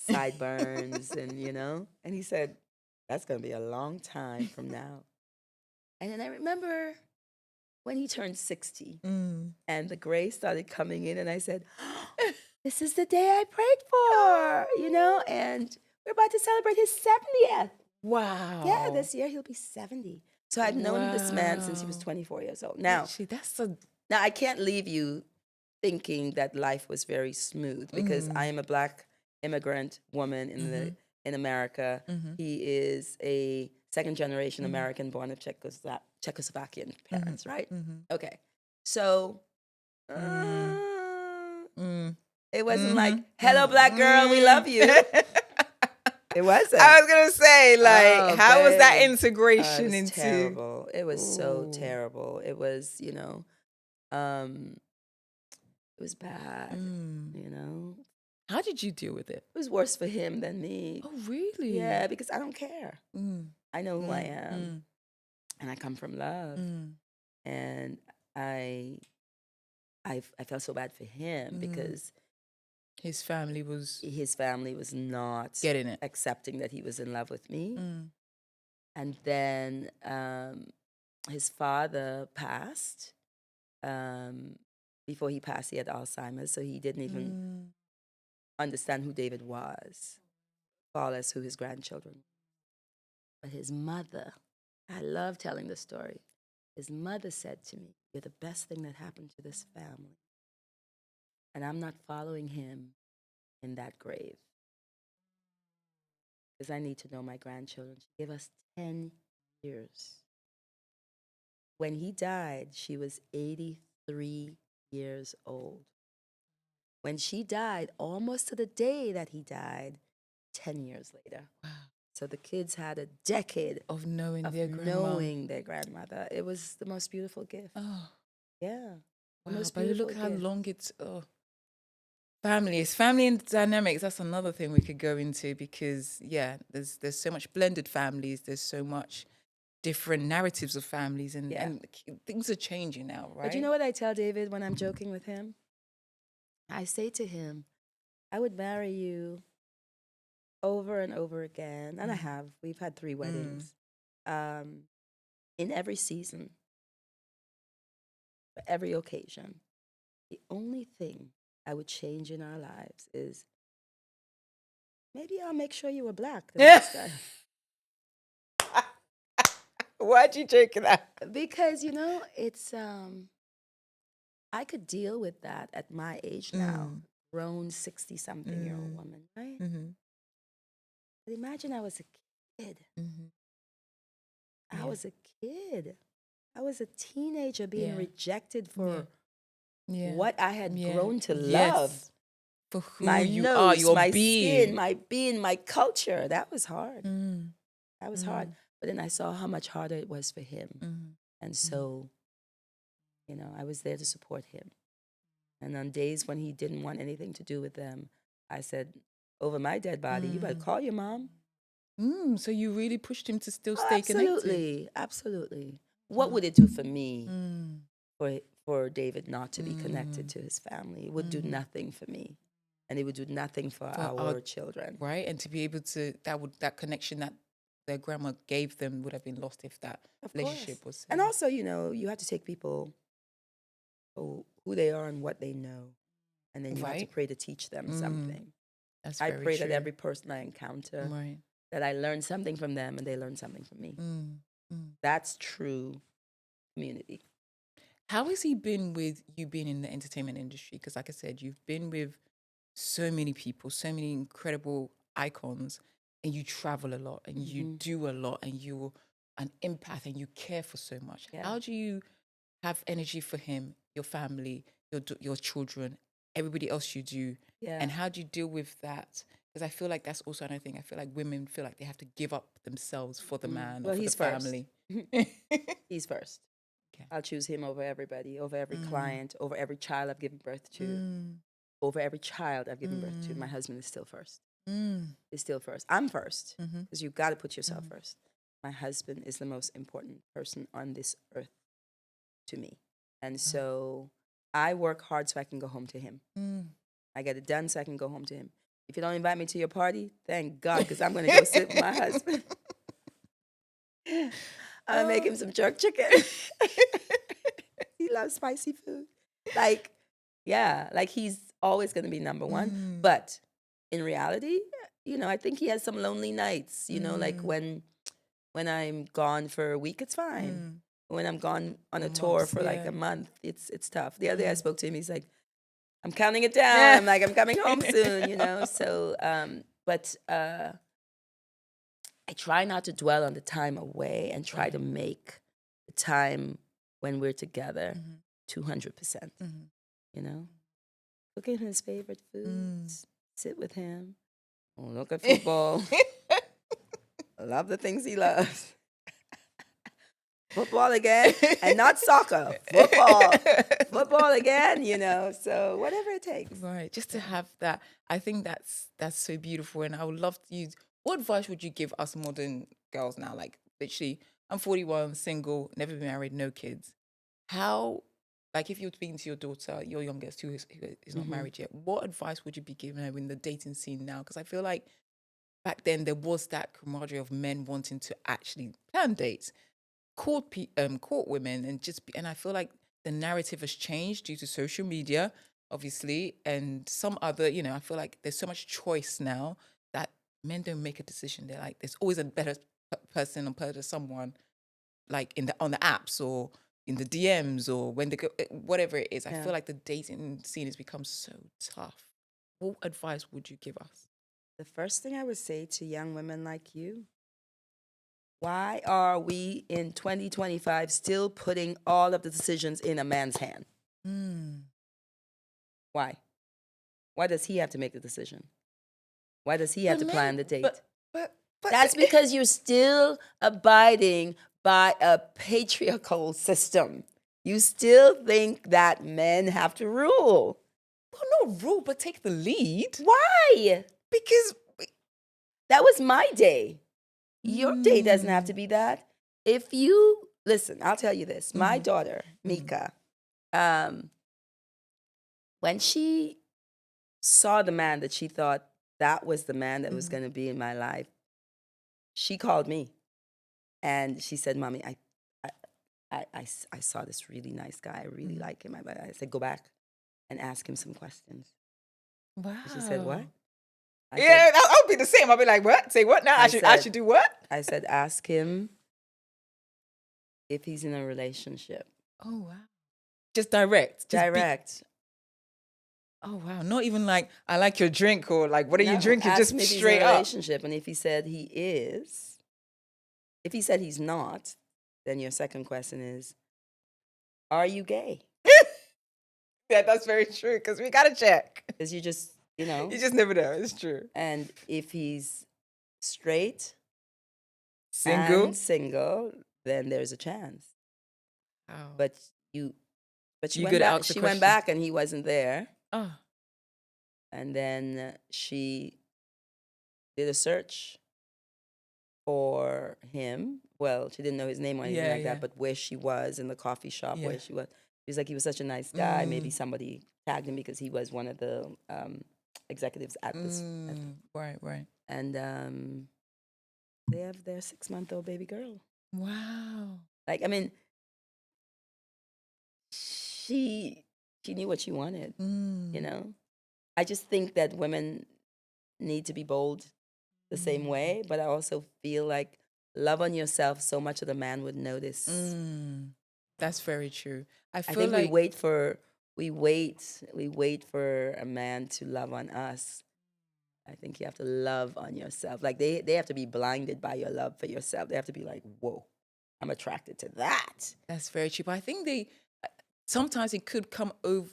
sideburns and, you know? And he said, that's going to be a long time from now. And then I remember when he turned 60 and the gray started coming in, and I said, this is the day I prayed for, you know? And we're about to celebrate his 70th. Wow. Yeah, this year he'll be 70. So I've known this man since he was 24 years old. Now, Actually, now I can't leave you thinking that life was very smooth because I am a Black immigrant woman in America. He is a second-generation American born of Czechoslovakian parents, right? Okay. So it wasn't like, hello, Black girl, we love you. It wasn't. I was gonna say, like, how was that baby. integration It was into? terrible. It was so terrible. It was, you know, it was bad. You know, How did you deal with it? it was worse for him than me. Oh, really? Yeah, because I don't care. I know who I am, and I come from love, and I felt so bad for him because his family was not getting it, accepting that he was in love with me. And then his father passed. Before he passed, he had Alzheimer's, so he didn't even understand who David was, far less who his grandchildren were. But his mother, I love telling the story. His mother said to me, "You're the best thing that happened to this family. And I'm not following him in that grave because I need to know my grandchildren." She gave us 10 years. When he died, she was 83 years old. When she died, almost to the day that he died, 10 years later. Wow. So the kids had a decade of knowing their grandmother. It was the most beautiful gift. Oh, yeah. wow. But look how long it's... Family and dynamics, that's another thing we could go into because, yeah, there's so much blended families. There's so much different narratives of families and things are changing now, right? But you know what I tell David when I'm joking with him? I say to him, I would marry you over and over again. And I have. We've had 3 weddings. In every season, for every occasion. The only thing I would change in our lives is maybe I'll make sure you were Black the next time. Why'd you joke that? Because, you know, it's, I could deal with that at my age now, grown 60-something-year-old woman, right? But imagine I was a kid. I was a kid. I was a teenager being rejected for what I had grown to love. For who my you nose, are, your my being. skin, my being, my culture. That was hard. That was hard. But then I saw how much harder it was for him. And so You know, I was there to support him. And on days when he didn't want anything to do with them, I said, over my dead body, you better call your mom. So you really pushed him to still Oh, stay connected. absolutely. Absolutely. What would it do for me for David not to be connected to his family? It would do nothing for me. And it would do nothing for our children. Right. And to be able to, that connection that their grandma gave them would have been lost if that relationship was. And also, you know, you have to take people who they are and what they know. And then you have to pray to teach them something. That's I very pray true. that every person I encounter, that I learn something from them and they learn something from me. That's true community. How has he been with you being in the entertainment industry? Because like I said, you've been with so many people, so many incredible icons, and you travel a lot and you do a lot and you're an empath and you care for so much. Yeah. How do you have energy for him, your family, your children, everybody else you do? Yeah. And how do you deal with that? Because I feel like that's also another thing. I feel like women feel like they have to give up themselves for the man or for the family. He's first. Okay. I'll choose him over everybody, over every client, over every child I've given birth to. Over every child I've given birth to. My husband is still first. Is still first. I'm first because you've got to put yourself first. My husband is the most important person on this earth to me. And so I work hard so I can go home to him. I get it done so I can go home to him. If you don't invite me to your party, thank God, because I'm going to go sit with my husband. I'll make him some jerk chicken. He loves spicy food. Like, yeah, like he's always going to be number one. But in reality, you know, I think he has some lonely nights, you know, like when I'm gone for a week, it's fine. When I'm gone on a tour for like a month, it's tough. The other day I spoke to him, he's like, I'm counting it down. I'm like, I'm coming home soon, you know? So, but I try not to dwell on the time away and try to make the time when we're together 200%, you know? Cook him his favorite foods, sit with him, look at football. Love the things he loves. Football again, and not soccer. Football again, you know. So whatever it takes. Right, just to have that. I think that's so beautiful, and I would love to use. What advice would you give us modern girls now? Like literally, I'm 41, single, never been married, no kids. How, like, if you're speaking to your daughter, your youngest who is not married yet, what advice would you be giving her in the dating scene now? Because I feel like back then there was that camaraderie of men wanting to actually plan dates, court women, and I feel like the narrative has changed due to social media, obviously, and some other, you know, I feel like there's so much choice now that men don't make a decision. They're like, there's always a better person or better someone, like on the apps or in the DMs or when they go, whatever it is. I feel like the dating scene has become so tough. What advice would you give us? The first thing I would say to young women like you, why are we in 2025 still putting all of the decisions in a man's hand? Why? Why does he have to make the decision? Why does he have to plan the date? But That's because you're still abiding by a patriarchal system. You still think that men have to rule. Well, not rule, but take the lead. Why? Because that was my day. Your day doesn't have to be that. If you, listen, I'll tell you this. My daughter, Mika, when she saw the man that she thought that was the man that was going to be in my life, she called me and she said, Mommy, I saw this really nice guy. I really like him. I said, go back and ask him some questions. Wow. And she said, what? I'll be the same. I'll be like, what? Say what now? I should do what? I said, ask him if he's in a relationship. Oh, wow. Just direct. Direct. Oh, wow. Not even like, I like your drink or like, what are you drinking? Ask Just him if straight he's in a up. relationship. And if he said he is, if he said he's not, then your second question is, are you gay? Yeah, that's very true because we got to check. Because you just, you know. You just never know. It's true. And if he's straight, single, then there's a chance. Wow. But you But she You went gotta back. ask the She went question. back, and he wasn't there. Oh, And then she did a search for him. Well, she didn't know his name or anything Yeah, like yeah. that, but where she was in the coffee shop, Yeah. where she was. He was like, he was such a nice guy. Maybe somebody tagged him because he was one of the executives at this. right. And they have their 6-month-old baby girl. Wow. Like, I mean, she knew what she wanted, you know? I just think that women need to be bold the same way, but I also feel like love on yourself so much that a man would notice. That's very true. I I feel think like we wait for a man to love on us. I think you have to love on yourself. Like they have to be blinded by your love for yourself. They have to be like, whoa, I'm attracted to that. that's very true. But I think they sometimes it could come over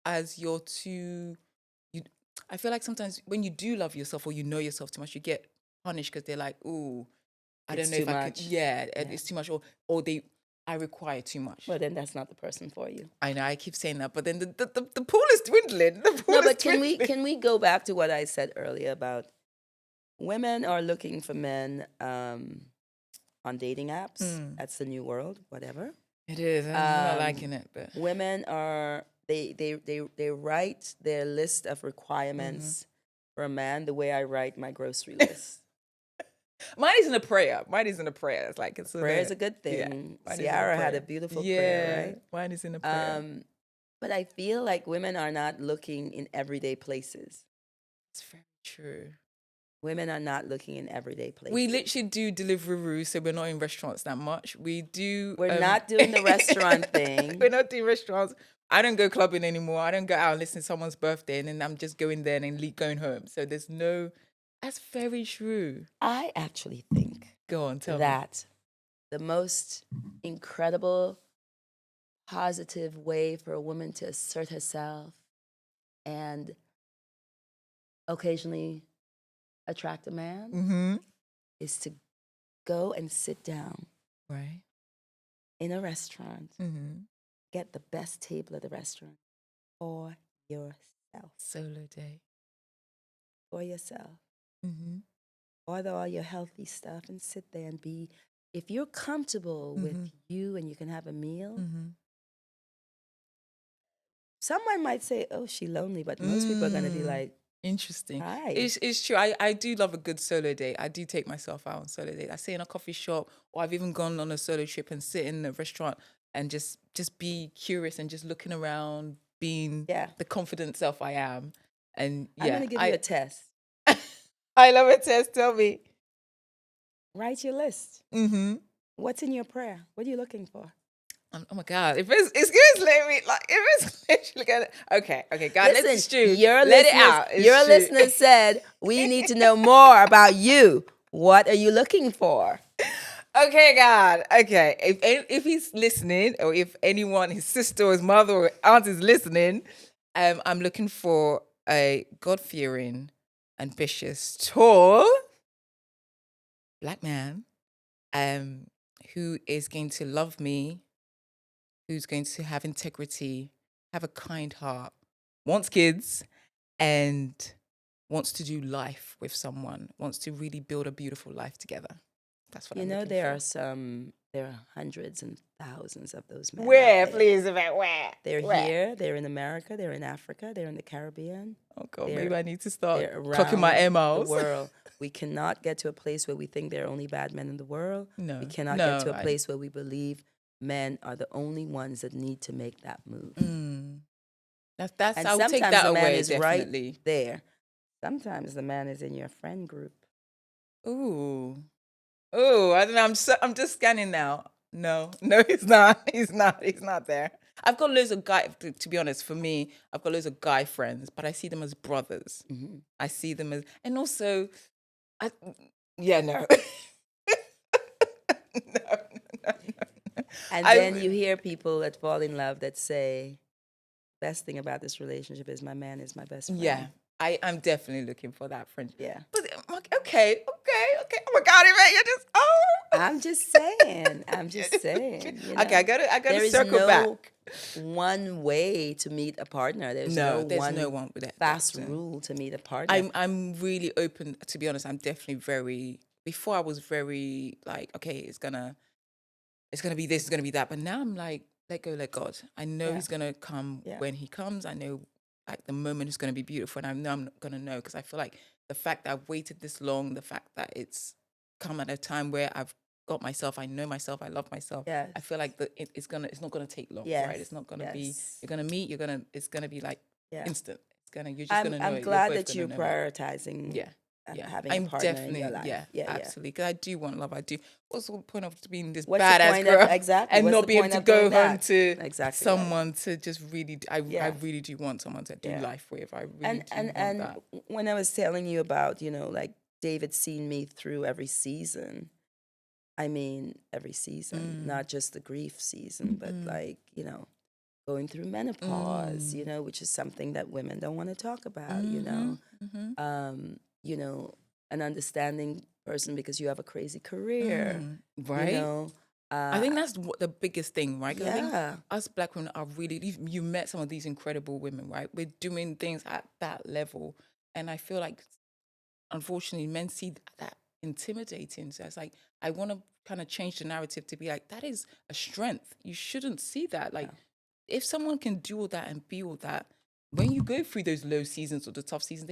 as you're too. You, I feel like sometimes when you do love yourself or you know yourself too much, you get punished because they're like, "Ooh, I It's don't know too if I much. could." Yeah, it's too much, or I require too much. Well, then that's not the person for you. I know I keep saying that, but then the pool is dwindling. The pool No, is but dwindling. can we go back to what I said earlier about women are looking for men on dating apps. That's the new world, whatever. It is. I'm not liking it, but Women are they write their list of requirements for a man the way I write my grocery list. mine isn't a prayer. It's like it's Prayer is a good thing. Yeah, mine isn't Ciara had a prayer. beautiful Yeah, prayer, right? mine isn't a prayer. But I feel like women are not looking in everyday places. It's very true. Women are not looking in everyday places. We literally do Deliveroo, so we're not in restaurants that much. We do. We're not doing the restaurant thing. We're not doing restaurants. I don't go clubbing anymore. I don't go out and listen to someone's birthday, and then I'm just going there and going home. So there's no. That's very true. I actually think Go on, tell me. that the most incredible, positive way for a woman to assert herself and occasionally attract a man is to go and sit down Right. in a restaurant, get the best table at the restaurant for yourself. Solo day. For yourself. Order all your healthy stuff and sit there and be. If you're comfortable with you and you can have a meal, someone might say, "Oh, she's lonely," but most people are going to be like, interesting. "Hi." It's true. I do love a good solo date. I do take myself out on solo date. I sit in a coffee shop, or I've even gone on a solo trip and sit in a restaurant and just be curious and just looking around, being the confident self I am. And I'm going to give you a test. I love a test. Tell me. Write your list. What's in your prayer? What are you looking for? Oh my God! If it's let me like if it's literally gonna okay, God, Listen, let's stew. Your Let it listeners, out. It's your stew. listeners said we need to know more about you. What are you looking for? Okay, God. Okay, if he's listening, or if anyone, his sister or his mother or aunt is listening, I'm looking for a God-fearing, ambitious, tall Black man, who is going to love me, who's going to have integrity, have a kind heart, wants kids, and wants to do life with someone, wants to really build a beautiful life together. That's what I'm looking for. There are hundreds and thousands of those men. Where, please, about where? They're here, they're in America, they're in Africa, they're in the Caribbean. Oh God, maybe I need to start They're clocking my air miles. the world. We cannot get to a place where we think there are only bad men in the world. No. We cannot get to a place where we believe men are the only ones that need to make that move. That's and I'll sometimes take that the man away, is definitely. right there. Sometimes the man is in your friend group. Ooh, I don't know. I'm just scanning now. No, he's not. He's not there. I've got loads of to be honest, for me, I've got loads of guy friends, but I see them as brothers. I see them as, and also, no. No. And then you hear people that fall in love that say, best thing about this relationship is my man is my best friend. Yeah, I'm definitely looking for that friend. Yeah. But Okay. Oh my God, Yvette, you're just I'm just saying. I'm just saying. You know? Okay, I gotta There is circle no back. one way to meet a partner. There's no There's one no one with that. fast rule to meet a partner. I'm really open. To be honest, I'm definitely very. Before I was very like, okay, it's gonna be this, it's gonna be that. But now I'm like, let go, let God. I know He's gonna come when He comes. I know like the moment is gonna be beautiful, and I know I'm not gonna know because I feel like the fact that I've waited this long, the fact that it's come at a time where I've got myself, I know myself, I love myself. Yes. I feel like it's not gonna take long, Yes. right? It's not gonna be. Yes. You're gonna meet. It's gonna be like instant. You're just I'm, gonna know I'm it. glad You're both that you're gonna know it. prioritizing Yeah, having I'm a partner definitely, in your life. absolutely. Because I do want love. I do. What's the point of being this What's the badass point girl of, exactly. and What's not the be able point to of go doing home that? to Exactly someone to just really? I Yeah. really do want someone to do Yeah. life with. I really And do and want and that. when I was telling you about, like David seen me through every season. I mean, every season, not just the grief season, but like, going through menopause, which is something that women don't want to talk about, an understanding person because you have a crazy career, Right. I think that's the biggest thing, right? 'Cause I think yeah. us Black women are really. You met some of these incredible women, right? We're doing things at that level, and I feel like, unfortunately, men see that intimidating. So it's like I want to kind of change the narrative to be like that is a strength. You shouldn't see that. Like if someone can do all that and be all that, when you go through those low seasons or the tough seasons,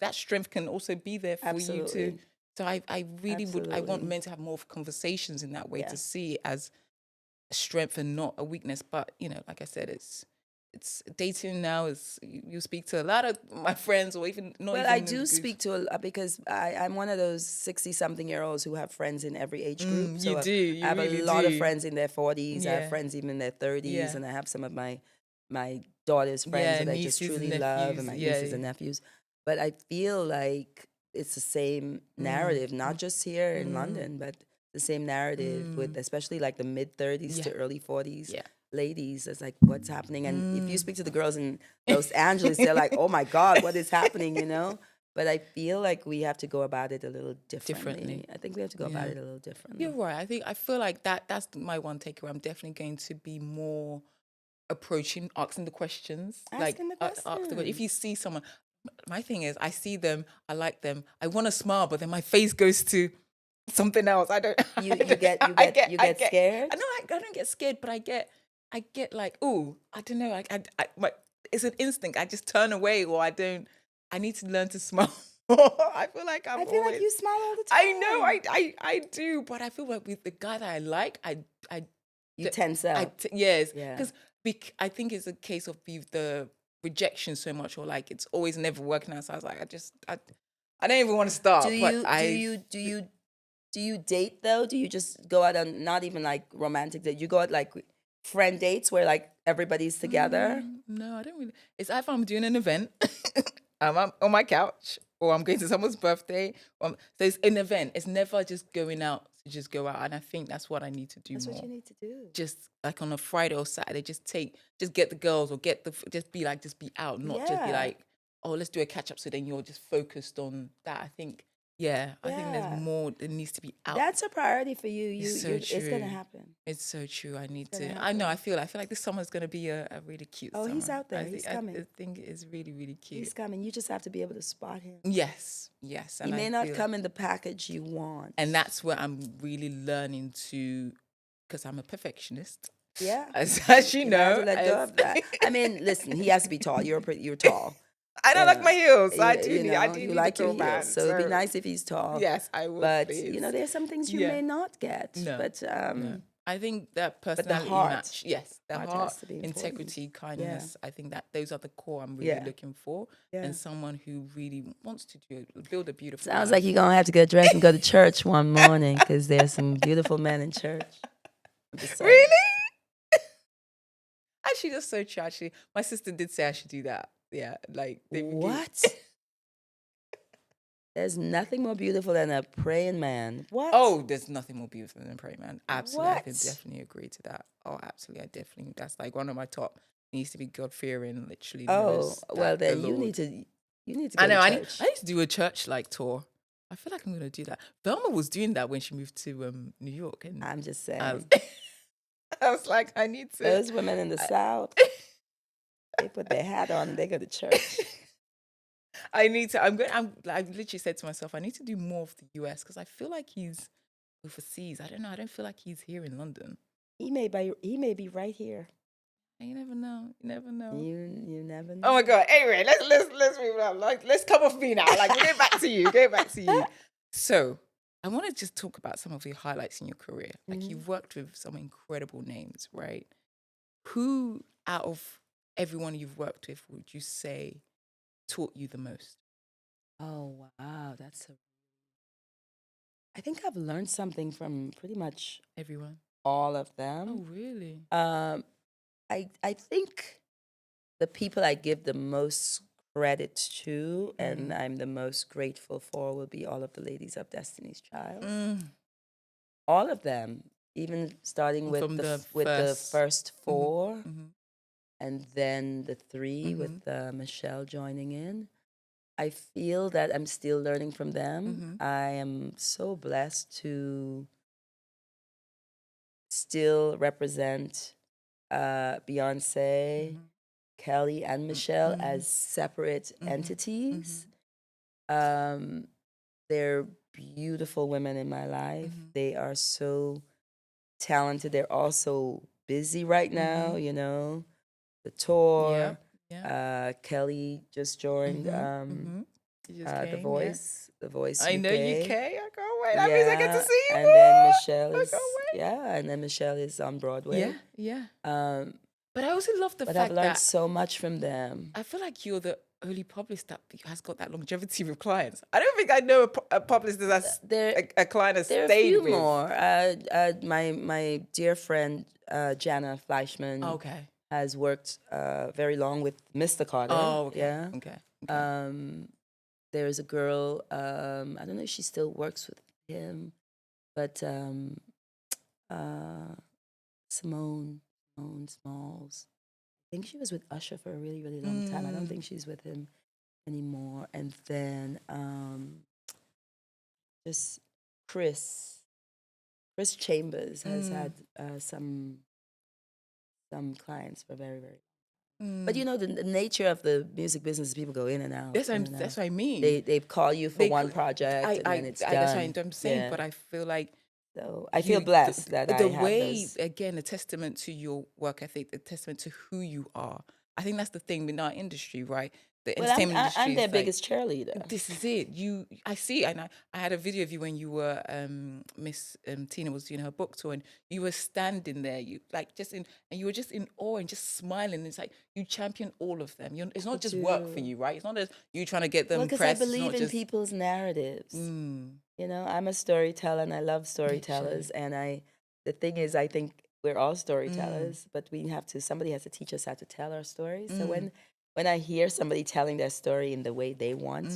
that strength can also be there for you to. Absolutely. So I really would. I want Absolutely. men to have more conversations in that way to Yes. see it as a strength and not a weakness. But like I said, it's dating now is you speak to a lot of my friends or even not. Well, even I in the do groups. speak to because I'm one of those 60-something-year-olds who have friends in every age group. So You do. You I have really a lot of do. friends in their 40s. I Yeah. have friends even in their 30s, Yeah. and I have some of my daughter's friends that I just nieces and truly love, and nephews, my yeah. nieces and nephews. But I feel like it's the same narrative, not just here in London, but the same narrative with especially like the mid 30s to early 40s. Yeah. Ladies, it's like what's happening, and if you speak to the girls in Los Angeles, they're like, "Oh my God, what is happening?" But I feel like we have to go about it a little differently. I think we have to go about it a little differently. You're right. I feel like that's my one takeaway. I'm definitely going to be more approaching, asking the questions. Asking the Ask the, if questions. you see someone, my thing is, I see them, I like them, I want to smile, but then my face goes to something else. I don't. You get scared? I know I don't get scared, but I get like, oh, I don't know. It's an instinct. I just turn away, or I don't. I need to learn to smile. I feel like I feel like you smile all the time. I know I do, but I feel like with the guy that I like, you tense up. Yes, Yeah. because I think it's a case of the rejection so much, or like it's always never working out. So I was like, I don't even want to start. Do you date though? Do you just go out on not even like romantic date? You go out like friend dates where like everybody's together? No, I don't really. It's either I'm doing an event, I'm on my couch, or I'm going to someone's birthday. So it's an event. It's never just going out to just go out. And I think that's what I need to do That's more. what you need to do. Just like on a Friday or Saturday, just get the girls or just be out, not just be Yeah. like, oh, let's do a catch up. So then you're just focused on that. I think there's more that needs to be out. That's a priority for you. It's so It's gonna true. happen. It's so true. I need gonna to. I know. happen. I feel like this summer's gonna be a really cute. Oh, he's summer. out there. He's coming. I think it's really, really cute. He's coming. You just have to be able to spot him. Yes. He may not come in the package you want. And that's where I'm really learning to, because I'm a perfectionist. Yeah. As you know. Have to let go of that. I mean, listen, he has to be tall. You're tall. I don't like my heels. I do you need like a your tall man. heels. So it'd be nice if he's tall. Yes, I would. But please. there's some things you may not get. No. But No. I think that personality heart. match. Yes, the Heart heart, has to be integrity, kindness. I think that those are the core I'm really Yeah. looking for. Yeah. And someone who really wants to build a beautiful Sounds life. like you're going to have to get dressed and go to church one morning because there's some beautiful men in church. I'm just saying. Really? Actually, that's so true. Actually, my sister did say I should do that. Yeah, like What? There's nothing more beautiful than a praying man. What? Oh, there's nothing more beautiful than a praying man. Absolutely, I can What? definitely agree to that. Oh, absolutely, that's like one of my top. Needs to be God fearing, literally. Oh, knows well that then the you Lord- need to go I know. to I need church. to do a church like tour. I feel like I'm gonna do that. Velma was doing that when she moved to New York, and I'm just I was, saying. I was like, I need to. Those women in the South, they put their hat on and they go to church. I need to. I'm going. I literally said to myself, I need to do more of the US because I feel like he's overseas. I don't know. I don't feel like he's here in London. He may be right here. And you never know. You never know. You never know. Oh my God. Anyway, let's move on. Like, let's come off me now. Like, we'll go back to you. Go back to you. So, I want to just talk about some of your highlights in your career. Like, you've worked with some incredible names, right? Who out of everyone you've worked with would you say taught you the most? Oh wow, I think I've learned something from pretty much Everyone. all of Oh, them. really? I think the people I give the most credit to and I'm the most grateful for will be all of the ladies of Destiny's Child. All of them, even starting with From the the first 4 Mhm. and then the 3 with Michelle joining in. I feel that I'm still learning from them. I am so blessed to still represent Beyonce, Kelly, and Michelle as separate entities. They're beautiful women in my life. They are so talented. They're also busy right now, you know, the tour. Yeah. Kelly just joined You just The came, Voice, The Voice I know UK. UK. I can't wait. That means I get to see you And then more. Michelle I is can't wait. and then Michelle is on Broadway. Yeah. Um, But I also love the but I've fact learned that so much from them. I feel like you're the only publicist that has got that longevity with clients. I don't think I know a publicist that has a client has There are a stayed few with. more. My dear friend Jana Fleischman Okay. has worked very long with Mr. Carter. Oh, okay. Yeah. Okay. There's a girl. I don't know if she still works with him, but Simone Smalls. I think she was with Usher for a really, really long time. I don't think she's with him anymore. And then just Chris Chambers has had some clients for very, very. But you know the nature of the music business, people go in and out. That's in and out. what I mean. They call you for one project and then it's done. That's what I'm saying. Yeah. But I feel like So I feel blessed that I the have way those. again a testament to your work ethic, a testament to who you are. I think that's the thing in our industry, right? The entertainment industry. I'm their is like, biggest cheerleader. this is it. I see, and I had a video of you when you were Miss Tina was doing her book tour, and you were standing there, you like and you were just in awe and just smiling. It's like you champion all of them. It's not just work for you, right? It's not just you trying to get them because press. I believe in people's narratives. You know, I'm a storyteller and I love storytellers. And the thing is, I think we're all storytellers, but somebody has to teach us how to tell our stories. So when I hear somebody telling their story in the way they want,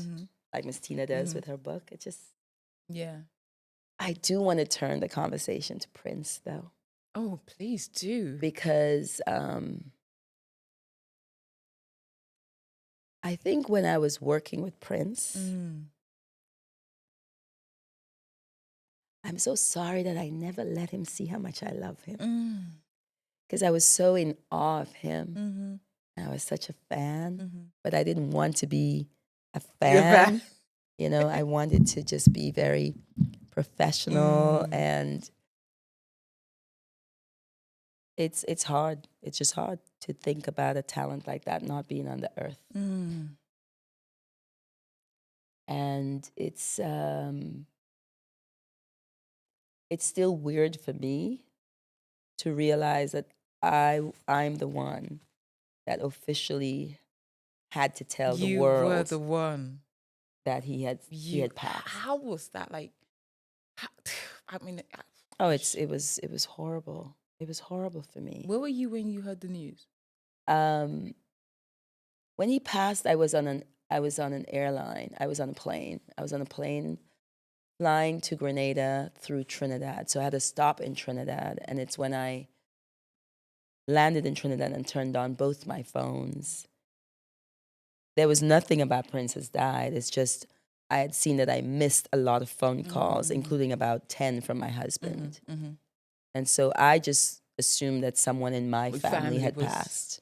like Miss Tina does with her book, it just, I do want to turn the conversation to Prince, though. Oh, please do. Because I think when I was working with Prince, I'm so sorry that I never let him see how much I love him. Because I was so in awe of him. I was such a fan, but I didn't want to be a fan. You know, I wanted to just be very professional, and it's hard. It's just hard to think about a talent like that not being on the earth. And it's still weird for me to realize that I'm the one that officially had to tell the world. You were the one that he had passed. How was that like? I mean, it was horrible. It was horrible for me. Where were you when you heard the news? When he passed, I was on an airline. I was on a plane. I was on a plane flying to Grenada through Trinidad. So I had to stop in Trinidad, and it's when I landed in Trinidad and turned on both my phones. There was nothing about Prince has died. It's just I had seen that I missed a lot of phone calls, including about 10 from my husband. And so I just assumed that someone in my family had passed.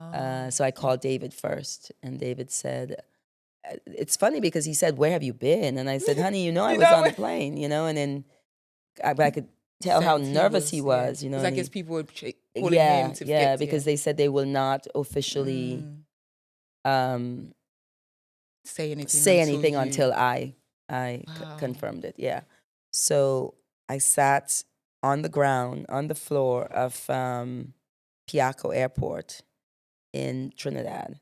So I called David first, and David said, it's funny because he said, "Where have you been?" And I said, "Honey, I was on the plane, and then I could tell how nervous he was, Because I guess people were calling yeah, him to yeah, because they said they will not officially say say anything until I Wow. confirmed it. Yeah. So I sat on the ground, on the floor of Piaco Airport in Trinidad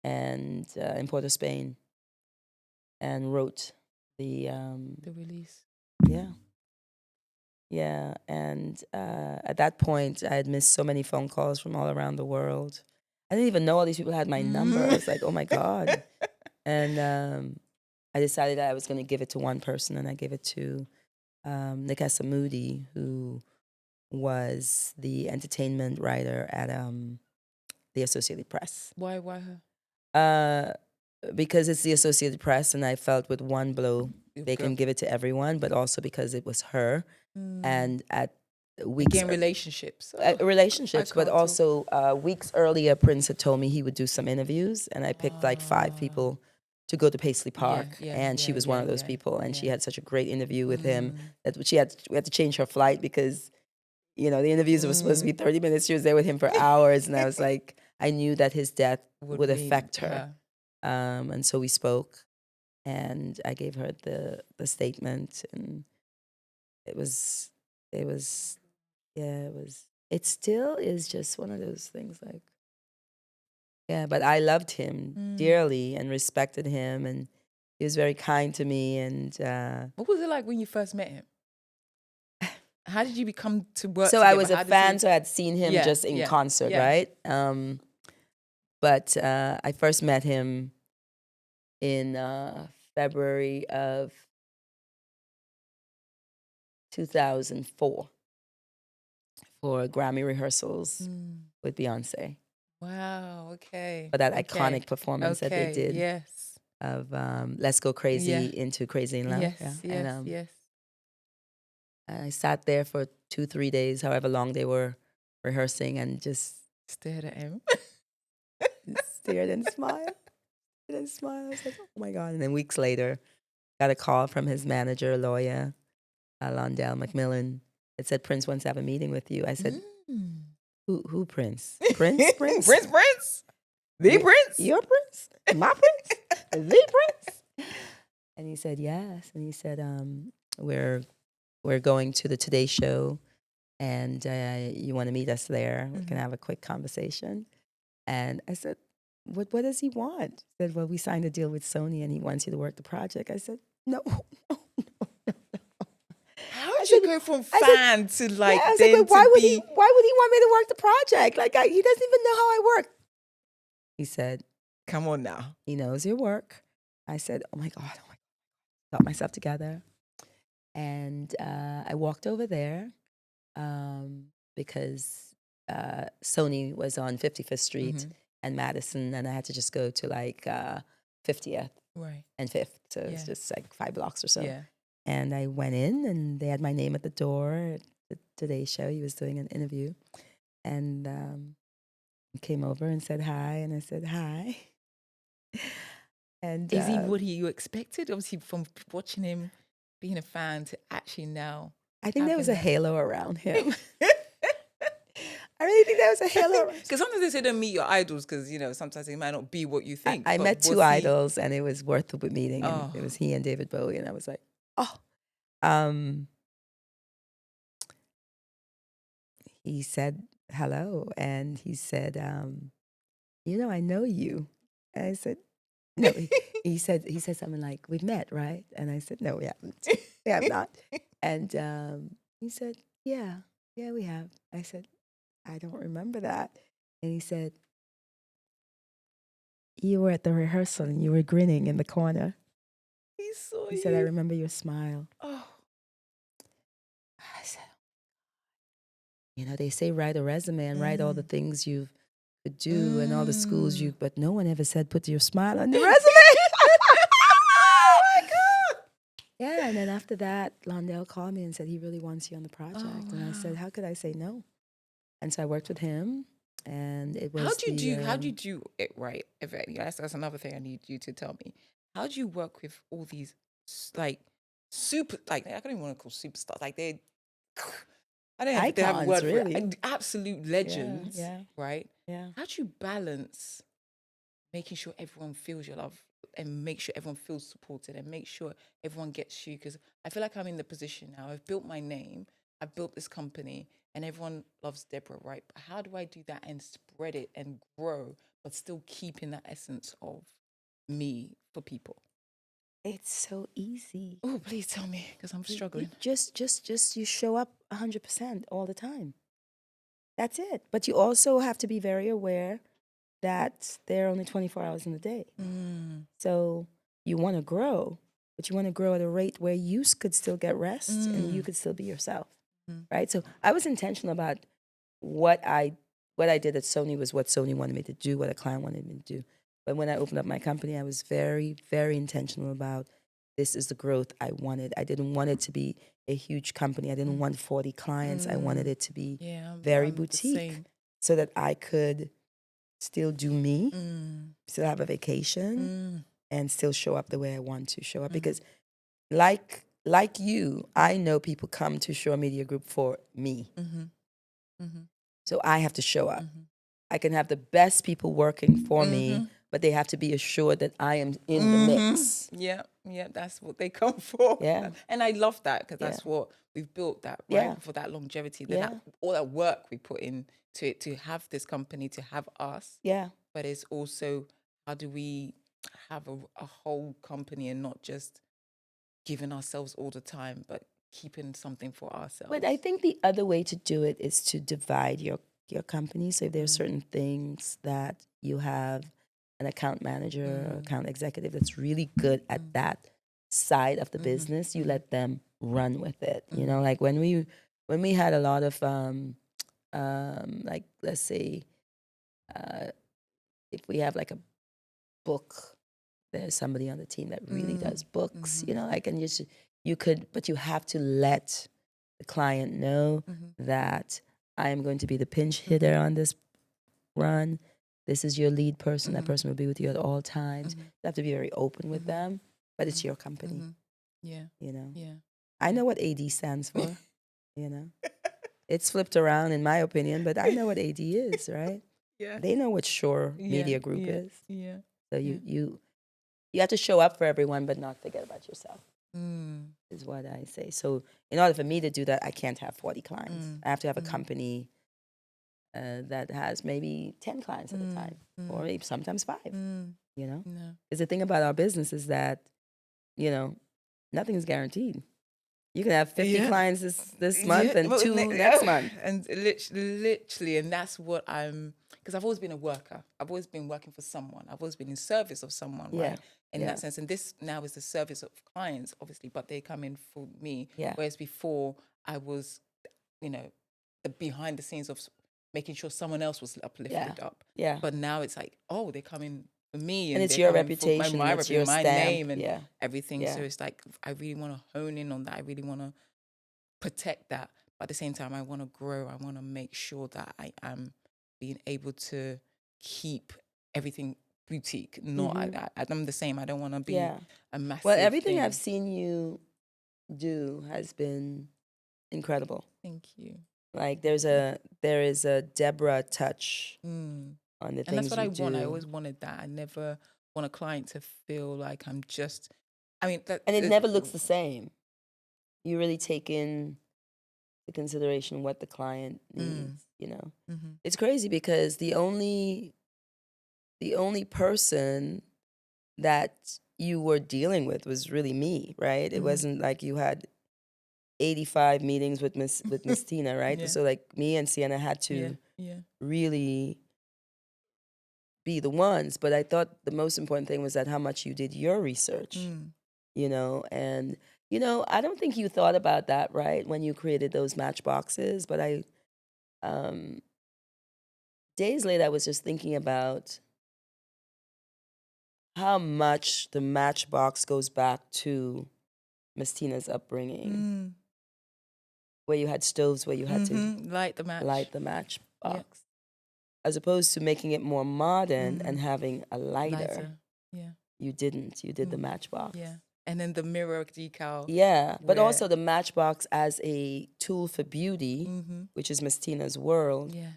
and in Port of Spain, and wrote the release. Yeah. Yeah. And at that point, I had missed so many phone calls from all around the world. I didn't even know all these people had my number. I was like, oh my God. And I decided that I was going to give it to one person, and I gave it to Nikessa Moody, who was the entertainment writer at the Associated Press. Why her? Because it's the Associated Press, and I felt with one blow they can give it to everyone, but also because it was her. And at weeks... Again, relationships. Relationships, but also weeks earlier, Prince had told me he would do some interviews, and I picked like 5 people to go to Paisley Park, and she was one of those people, and she had such a great interview with him that we had to change her flight because, the interviews were supposed to be 30 minutes. She was there with him for hours, and I was like, I knew that his death would affect her. And so we spoke, and I gave her the statement, and it still is just one of those things, like, yeah, but I loved him dearly and respected him, and he was very kind to me. And what was it like when you first met him? How did you become to work so together? I was a fan, so I had seen him just in concert, right? But I first met him in February of 2004 for Grammy rehearsals with Beyonce. Wow, okay. For that iconic performance that they did. Yes. Of Let's Go Crazy into Crazy in Love. Yes, yes. And I sat there for 2-3 days, however long they were rehearsing, and just stared at him. Stared and smiled. I was like, oh my God. And then weeks later, got a call from his manager, lawyer, Londell McMillan. It said, Prince wants to have a meeting with you. I said, who Prince? Prince? Prince? The Prince? Your Prince? My Prince? The Prince? And he said, yes. And he said, we're going to the Today Show, and you want to meet us there? We can have a quick conversation. And I said, what does he want? He said, well, we signed a deal with Sony, and he wants you to work the project. I said, no. How did you go from fan to like? Yeah, I was like, why would he want me to work the project? Like, he doesn't even know how I work. He said, come on now. He knows your work. I said, oh my God. Got myself together. And I walked over there because Sony was on 55th Street and Madison, and I had to just go to like 50th and 5th. So it's just like 5 blocks or so. Yeah. And I went in, and they had my name at the door at the Today Show. He was doing an interview. And he came over and said hi, and I said hi. And is he what you expected? Obviously, from watching him, being a fan, to actually now. I think there was a halo around him. I really think there was a halo. Because sometimes they say don't meet your idols because, sometimes they might not be what you think. I met 2 idols, and it was worth the meeting. And it was he and David Bowie, and I was like, he said hello, and he said, I know you. And I said, no. He said something like, we've met, right? And I said, no, we haven't. We have not. And he said, yeah, we have. I said, I don't remember that. And he said, you were at the rehearsal and you were grinning in the corner. He said, I remember your smile. Oh. I said, they say write a resume and write all the things you could do and all the schools but no one ever said put your smile on the resume. after that, Londell called me and said he really wants you on the project. Oh, And I said, how could I say no? And so I worked with him, and it was how do you do it right, Yvette? That's another thing I need you to tell me. How do you work with all these like super, like I don't even want to call superstars, like they I don't have they have a icons, word for really. it. Absolute legends, yeah. right? Yeah. How do you balance making sure everyone feels your love and make sure everyone feels supported and make sure everyone gets you? Because I feel like I'm in the position now. I've built my name. I've built this company and everyone loves Deborah, right? But how do I do that and spread it and grow, but still keeping that essence of me for people? It's so easy. Oh, please tell me, because I'm struggling. Just you show up 100% all the time. That's it. But you also have to be very aware that there are only 24 hours in the day. So you want to grow, but you want to grow at a rate where you could still get rest and you could still be yourself, right? So I was intentional about what I did at Sony was what Sony wanted me to do, what a client wanted me to do. But when I opened up my company, I was very, very intentional about this is the growth I wanted. I didn't want it to be a huge company. I didn't want 40 clients. I wanted it to be very I'm the boutique same. so that I could still do me, still have a vacation, and still show up the way I want to show up. Because like you, I know people come to Shore Media Group for me. So I have to show up. I can have the best people working for me, but they have to be assured that I am in the mix. Yeah, that's what they come for. Yeah. And I love that because that's what we've built that, right? Yeah. For that longevity. Yeah. All that work we put into it to have this company, to have us. Yeah. But it's also, how do we have a whole company and not just giving ourselves all the time, but keeping something for ourselves? But I think the other way to do it is to divide your company. So if there are certain things that you have an account manager or account executive that's really good at that side of the business, you let them run with it. You know, like when we had a lot of like, let's say if we have like a book, there's somebody on the team that really does books, you know, like, and you could, but you have to let the client know that I am going to be the pinch hitter on this run. This is your lead person. That person will be with you at all times. You have to be very open with them, but it's your company. Yeah. You know, Yeah. I know what AD stands for. You know, it's flipped around in my opinion, but I know what AD is, right? Yeah. They know what Shore Media Group yeah, is. Yeah. So you have to show up for everyone, but not forget about yourself. Is what I say. So in order for me to do that, I can't have 40 clients. I have to have a company that has maybe 10 clients at a time, or maybe sometimes 5. You know, because the thing about our business is that, you know, nothing is guaranteed. You can have 50 clients this month and 2 next month. And literally, and that's what because I've always been a worker. I've always been working for someone. I've always been in service of someone, right? In that sense. And this now is the service of clients, obviously, but they come in for me. Yeah. Whereas before I was, you know, the behind the scenes of making sure someone else was uplifted up. Yeah. But now it's like, oh, they're coming for me, And it's they're your coming for reputation, my it's your my stamp. name, and everything. Yeah. So it's like I really want to hone in on that. I really want to protect that, but at the same time I want to grow. I want to make sure that I am being able to keep everything boutique. Not I'm the same. I don't want to be a massive Well, everything thing. I've seen you do has been incredible. Thank you. Like there is a Deborah touch on the And things that's what you I do. want. I always wanted that. I never want a client to feel like I'm just, I mean, and it never looks the same. You really take in the consideration what the client needs, you know. It's crazy because the only person that you were dealing with was really me, right? It wasn't like you had 85 meetings with Miss Tina, right? So like me and Sienna had to really be the ones, but I thought the most important thing was that how much you did your research, you know, and you know, I don't think you thought about that, right, when you created those matchboxes, but days later I was just thinking about how much the matchbox goes back to Miss Tina's upbringing, where you had stoves where you had to light the match. light the matchbox, as opposed to making it more modern and having a lighter. Yeah. You didn't. You did the matchbox. Yeah. And then the mirror decal. Yeah, but where- also the matchbox as a tool for beauty, which is Miss Tina's world. Yeah.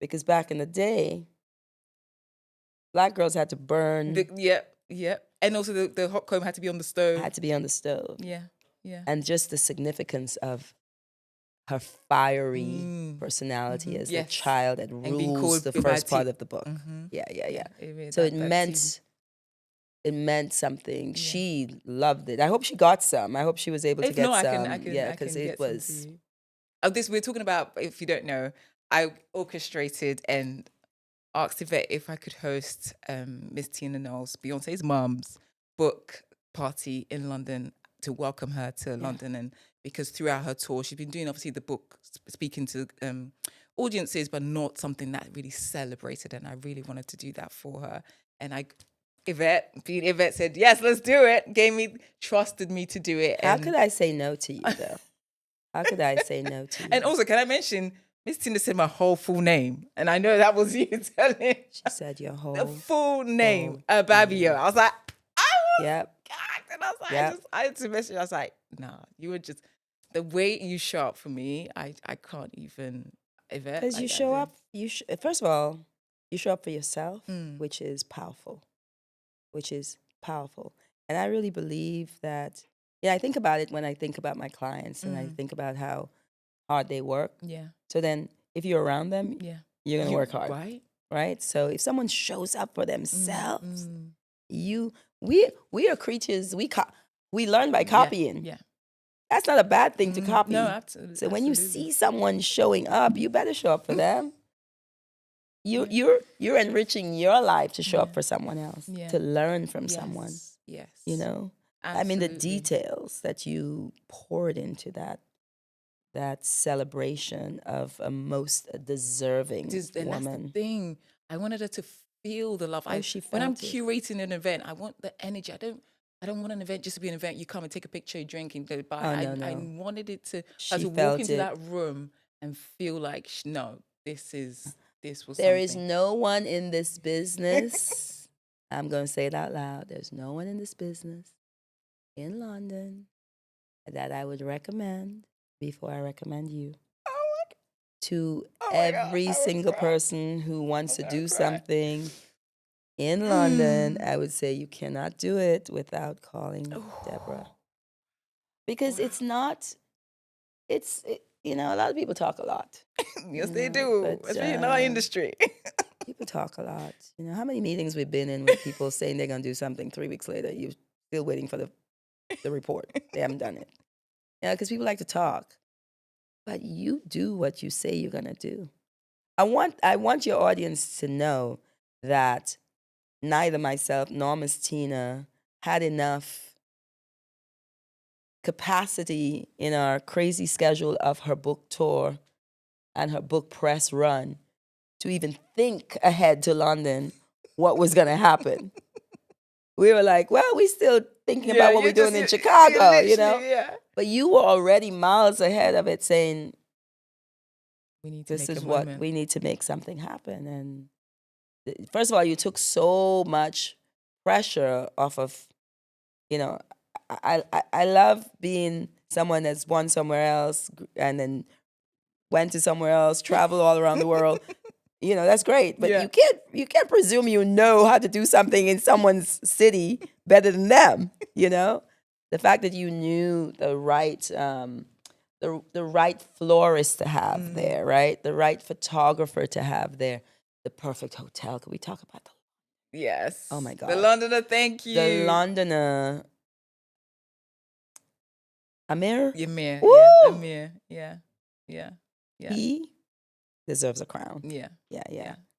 Because back in the day, Black girls had to burn. Yeah. And also the hot comb had to be on the stove. Had to be on the stove. Yeah. Yeah. And just the significance of her fiery personality as a child that being rules called the Big first Bad part Tea. of the book. Yeah. It So that it meant something. She loved it. I hope she got some. I hope she was able to get some. I can because get it some was. to you. Of this, we're talking about, if you don't know, I orchestrated and asked Yvette if I could host Miss Tina Knowles, Beyonce's mum's book party in London to welcome her to London. And because throughout her tour, she's been doing obviously the book, speaking to audiences, but not something that really celebrated. And I really wanted to do that for her. And Yvette said, yes, let's do it. Trusted me to do it. How could I say no to you, though? How could I say no to you? And also, can I mention, Miss Tina said my whole full name. And I know that was you telling. She said your whole... The full name, Babio. I was like, Yep. And I was like, I had to message. I was like, nah, you were just, the way you show up for me, I can't even, Yvette. Because you show up, first of all, you show up for yourself, which is powerful. And I really believe that, I think about it when I think about my clients and I think about how hard they work. Yeah. So then if you're around them, you're going to work hard. Right? So if someone shows up for themselves, we are creatures, we learn by copying. Yeah. That's not a bad thing to copy. No, absolutely. So when you see someone showing up, you better show up for them. You're enriching your life to show up for someone else, to learn from someone. Yes. You know? Absolutely. I mean, the details that you poured into that celebration of a most deserving and woman. That's the thing. I wanted her to feel the love. When I'm curating an event, I want the energy. I don't want an event just to be an event. You come and take a picture, you drink, and go bye. I wanted it to walk into that room and feel like, no, this was There is no one in this business. I'm going to say it out loud. There's no one in this business in London that I would recommend before I recommend you. To every single person who wants to do something in London, I would say you cannot do it without calling Deborah. Because it's not, a lot of people talk a lot. Yes, they do, especially in our industry. People talk a lot. You know, how many meetings we've been in with people saying they're going to do something 3 weeks later, you're still waiting for the report. They haven't done it. Yeah, because people like to talk. But you do what you say you're going to do. I want your audience to know that neither myself nor Miss Tina had enough capacity in our crazy schedule of her book tour and her book press run to even think ahead to London what was going to happen. We were like, well, we're still thinking about what we're doing in Chicago, you know? Yeah. But you were already miles ahead of it saying, this is what we need to make something happen. And first of all, you took so much pressure off of, I love being someone that's won somewhere else and then went to somewhere else, traveled all around the world. That's great. But you can't presume you know how to do something in someone's city better than them, The fact that you knew the right the right florist to have there, right? The right photographer to have there. The perfect hotel. Could we talk about that? Yes. Oh my God. The Londoner, thank you. The Londoner. Amir? Amir. Woo! Yeah. Amir. Yeah. He deserves a crown. Yeah.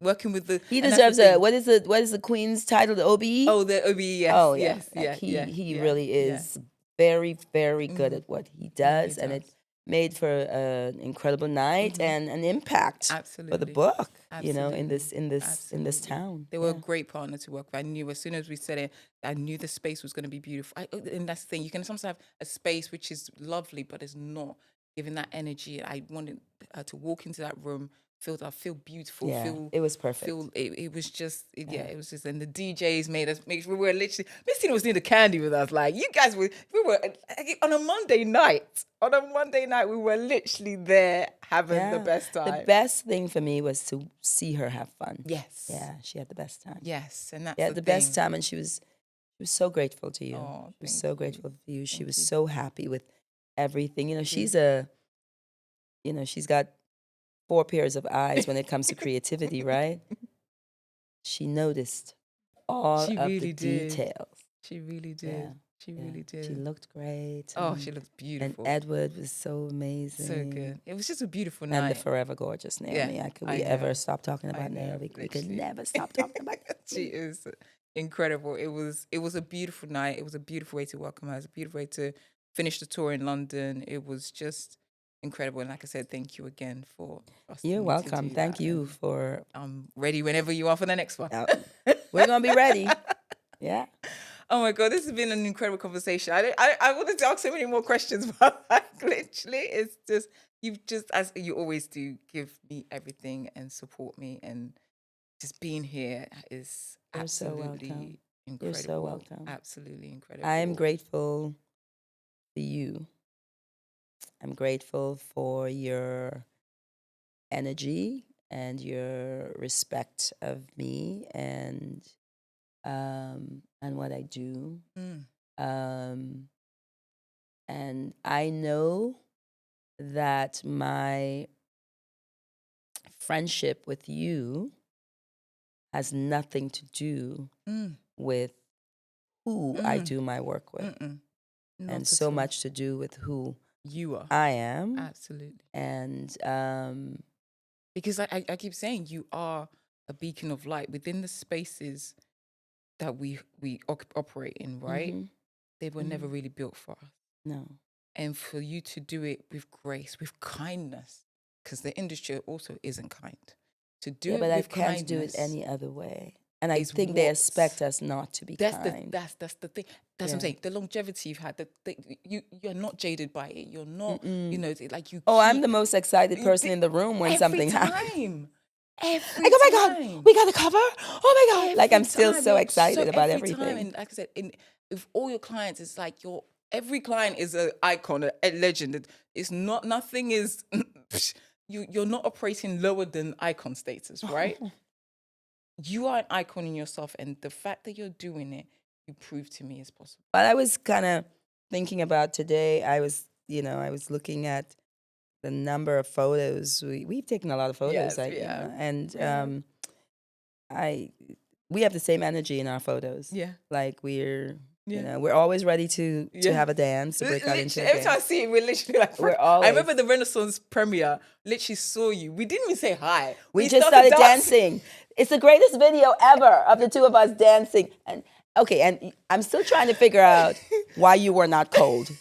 Working with the... He deserves what is the Queen's title? The OBE? Oh, the OBE, yes. Oh, yes. He really is very, very good at what he does. And made for an incredible night and an impact for the Absolutely. book. You know, Absolutely. in this town. They were a great partner to work with. I knew as soon as we said it, I knew the space was going to be beautiful. And that's the thing. You can sometimes have a space which is lovely, but it's not giving that energy. I wanted to walk into that room, feel beautiful, Yeah, feel it was perfect. It was just it was just, and the DJs made us make sure we were literally. Miss Tina was doing the candy with us. Like, you guys we were on a Monday night. On a Monday night, we were literally there having the best time. The best thing for me was to see her have fun. Yes. Yeah, she had the best time. Yes, and that's the best time, and she was so grateful to you. Oh, she was thank so you. grateful to you. She Thank was you. so happy with everything. You know, she's she's got 4 pairs of eyes when it comes to creativity, right? She noticed all She of really the did. details. She really did. Yeah, She really did. She looked great. Oh, she looked beautiful. And Edward was so amazing. So good. It was just a beautiful night. And the forever gorgeous Naomi. Yeah, Could we ever stop talking about know, Naomi? We could literally. never stop talking about Naomi. She is incredible. It was a beautiful night. It was a beautiful way to welcome her. It was a beautiful way to finish the tour in London. It was just incredible. And like I said, thank you again for trusting You're me to welcome. do Thank that. you And for... I'm ready whenever you are for the next one. We're going to be ready. Yeah. Oh my God, this has been an incredible conversation. I wanted to ask so many more questions, but like, literally, it's just, you've just, as you always do, give me everything and support me, and just being here is absolutely incredible. You're so welcome. Absolutely incredible. I am grateful for you. I'm grateful for your energy and your respect of me and what I do. And I know that my friendship with you has nothing to do with who I do my work with, and so much to do with who you are. I am. Absolutely. And because I keep saying you are a beacon of light within the spaces that we operate in, right? They were never really built for us. No. And for you to do it with grace, with kindness, because the industry also isn't kind. To do it but with I can't kindness, do it any other way. And I think they expect us not to be kind. That's the thing. That's what I'm saying. The longevity you've had, you're not jaded by it. You're not, like you. Oh, I'm the most excited person in the room when something happens. Every like, oh my God, we got a cover. Oh my God. I'm still so excited about everything. Time. And like I said, with all your clients, it's like every client is an icon, a legend. It's not, nothing is, you're not operating lower than icon status, right? You are an icon in yourself, and the fact that you're doing it, you prove to me is possible. But I was kind of thinking about today, I was looking at the number of photos. We've taken a lot of photos. Yes, We have the same energy in our photos. Yeah. Like we're always ready to have a dance, to break out into a dance. Every time I see it, we're literally like, I remember the Renaissance premiere, literally saw you. We didn't even say hi. We just started dancing. It's the greatest video ever of the two of us dancing. And I'm still trying to figure out why you were not cold.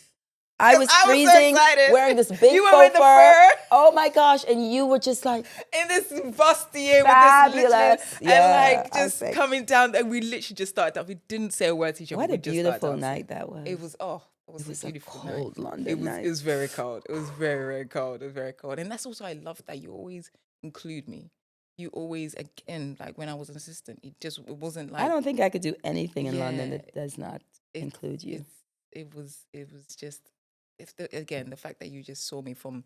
I was freezing, so wearing this big you were faux with the fur. Oh my gosh! And you were just like in this bustier fabulous, with this and like just coming down. And we literally just started up. We didn't say a word to each other. What a beautiful night that was. It was It was a beautiful cold night. London night. It was very cold. It was very, very cold. It was very cold. And that's also, I love that you always include me. You always, again, like when I was an assistant, it wasn't like... I don't think I could do anything in London that does not include you. It was just, again, the fact that you just saw me from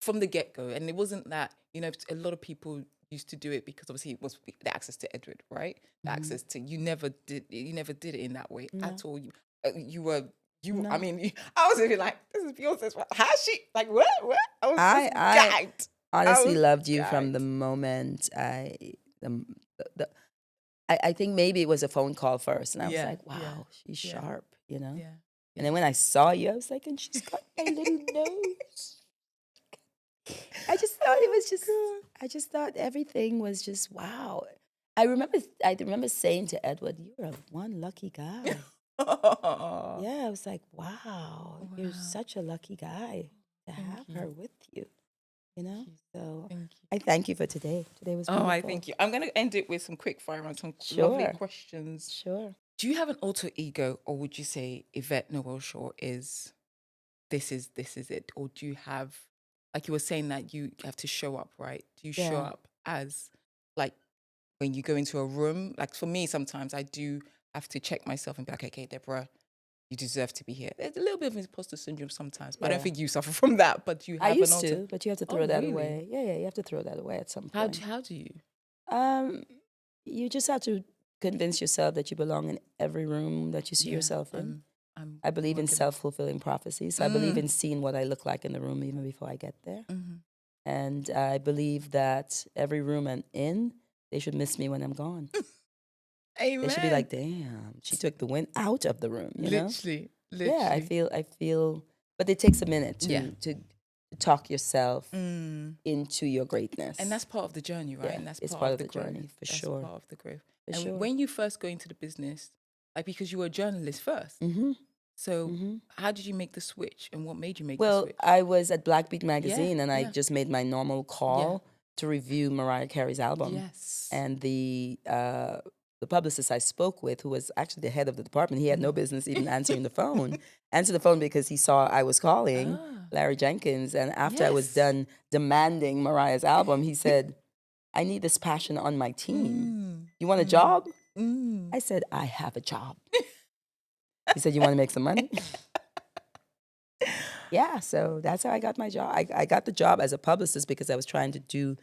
the get-go. And it wasn't that, a lot of people used to do it because obviously it was the access to Edward, right? The access to, you never did it in that way at all. I mean, I was even like, this is Beyonce's, how's she, like, what? I was gagged. Honestly loved you from the moment I think maybe it was a phone call first, and I was like, wow, she's sharp, Yeah. And then when I saw you, I was like, and she's got a little nose. I just thought everything was just wow. I remember saying to Edward, you're one lucky guy. Yeah, I was like, wow, you're such a lucky guy. to have her with you. So Thank you. I thank you for today. Today was beautiful. Oh, I thank you. I'm going to end it with some quick fire and some Sure. lovely questions. Sure. Do you have an alter ego, or would you say Yvette Noel-Schure is this is it? Or do you have, like you were saying, that you have to show up, right? Do you show Yeah. up as, like, when you go into a room? Like for me, sometimes I do have to check myself and be like, okay, Deborah, you deserve to be here. There's a little bit of imposter syndrome sometimes, but I don't Yeah. think you suffer from that. But you I have used an alter. to, but you have to Oh, throw that really? away. Yeah, you have to throw that away at some How point. how do you? You just have to convince yourself that you belong in every room that you see Yeah, yourself in. I'm I believe in working on- self-fulfilling prophecies. I believe in seeing what I look like in the room even before I get there. Mhm. And I believe that every room I'm in, they should miss me when I'm gone. Amen. They should be like, damn, she took the wind out of the room, you know? literally. Yeah, I feel, but it takes a minute Yeah. to talk yourself Mm. into your greatness. And that's part of the journey, right? Yeah, And that's it's part, part of the growth. journey, for That's sure. part of the growth. For And sure. when you first go into the business, like, because you were a journalist first, Mm-hmm. so how did you make the switch, and what made you make the Well, switch? I was at Blackbeat magazine, and I yeah. just made my normal call to review Mariah Carey's album. Yes. And the publicist I spoke with, who was actually the head of the department, he had no business even answering the phone. Answered the phone because he saw I was calling, Larry Jenkins. And after I was Yes. done demanding Mariah's album, he said, I need this passion on my team. You want a job? I said, I have a job. He said, you want to make some money? Yeah, so that's how I got my job. I got the job as a publicist because I was trying to do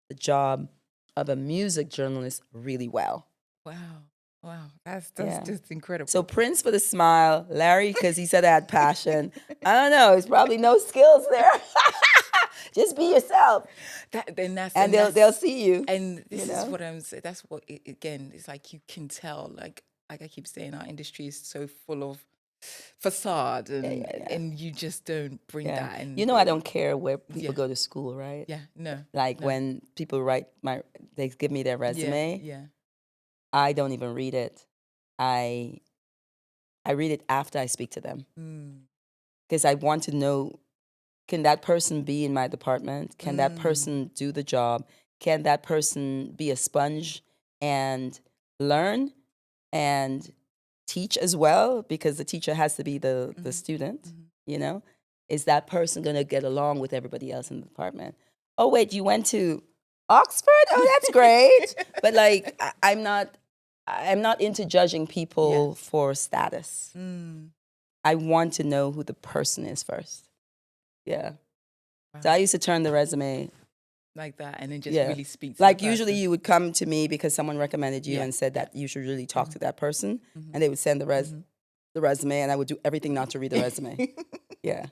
the job of a music journalist really well. Wow. That's Yeah. just incredible. So Prince for the smile, Larry because he said I had passion. I don't know, it's probably no skills there. Just be yourself, and they'll see you. And this you is know? what I'm saying. That's what again. It's like you can tell. Like I keep saying, our industry is so full of facade, and and you just don't bring that. And I don't care where people go to school, right? Yeah, no. Like when people they give me their resume. Yeah. I don't even read it. I read it after I speak to them because I want to know, can that person be in my department? Can that person do the job? Can that person be a sponge and learn and teach as well? Because the teacher has to be the student, you know? Is that person going to get along with everybody else in the department? Oh, wait, you went to Oxford? Oh, that's great. But like, I'm not into judging people for status. I want to know who the person is first. Yeah. Wow. So I used to turn the resume like that, and then just really speak to like the usually person. you would come to me because someone recommended you and said that you should really talk to that person, and they would send the resume, and I would do everything not to read the resume. Yeah.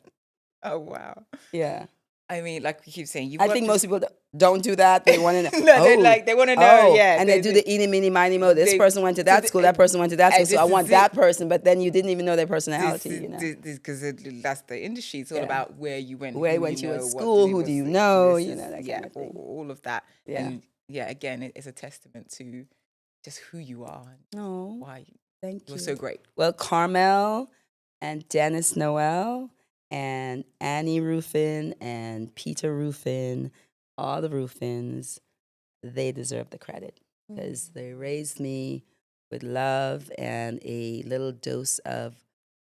Oh wow. Yeah. I mean, like we keep saying, I think most people don't do that. They want to know. they want to know. And they do the eeny, meeny, miny, mo. This person went to that school. That person went to that school. So I want that person. But then you didn't even know their personality. Because that's the industry. It's all about where you went. Where went you at school? Who do you know? That kind of thing. All of that. Yeah. And again, it's a testament to just who you are and why thank you. You're so great. Well, Carmel and Dennis Noel and Annie Ruffin and Peter Ruffin, all the Ruffins, they deserve the credit because they raised me with love and a little dose of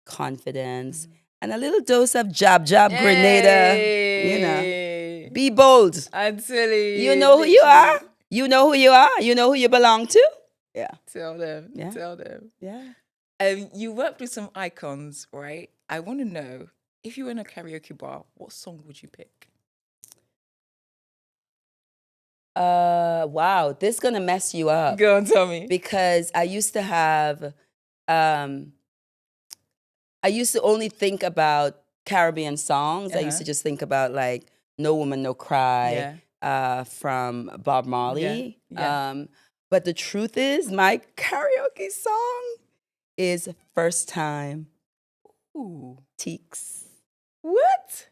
confidence and a little dose of jab Grenada. You know, be bold. Absolutely. You know who you are. You know who you are. You know who you belong to. Yeah. Tell them. Yeah. Tell them. Yeah. You worked with some icons, right? I want to know, if you were in a karaoke bar, what song would you pick? Wow, this is gonna mess you up. Go on, tell me. Because I used to have, I used to only think about Caribbean songs. I used to just think about like "No Woman, No Cry" from Bob Marley. But the truth is, my karaoke song is "First Time." Ooh, Teeks. What?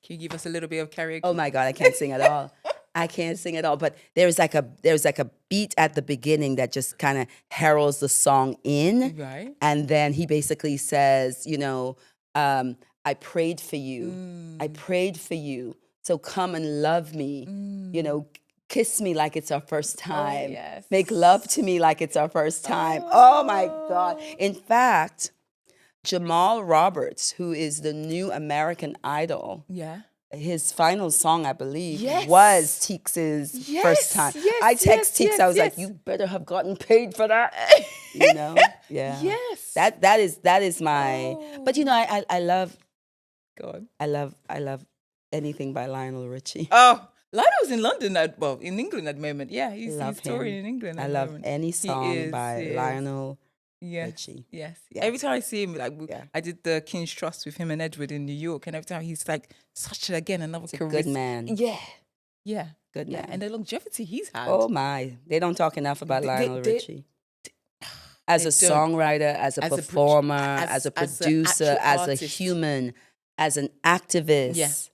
Can you give us a little bit of karaoke? Oh my God, I can't sing at all. I can't sing at all. But there's like a beat at the beginning that just kind of heralds the song in. Right. And then he basically says, I prayed for you. I prayed for you. So come and love me. You know, kiss me like it's our first time. yes. Make love to me like it's our first time. Oh my God. In fact, Jamal Roberts, who is the new American Idol, Yeah. his final song, I believe, Yes. was Teeks' first time. Yes, I text yes, Teeks, I was like, yes. you better have gotten paid for that. You know? Yeah. Yes. That is my, but you know, I love God. I love anything by Lionel Richie. Oh, Lionel's in London in England at the moment. Yeah, he's Love touring him. in England at I the love moment. any song is, by he is. Lionel Yes, Richie. yes. Yes. Every time I see him, like Yeah. I did the King's Trust with him and Edward in New York, and every time he's like such another He's a good man. Yeah, yeah, Good yeah. man. And the longevity he's had. Oh my. They don't talk enough about Lionel Richie. As a they don't. songwriter, as a As a performer, as- as a as a producer, actual as a artist. human, as an activist.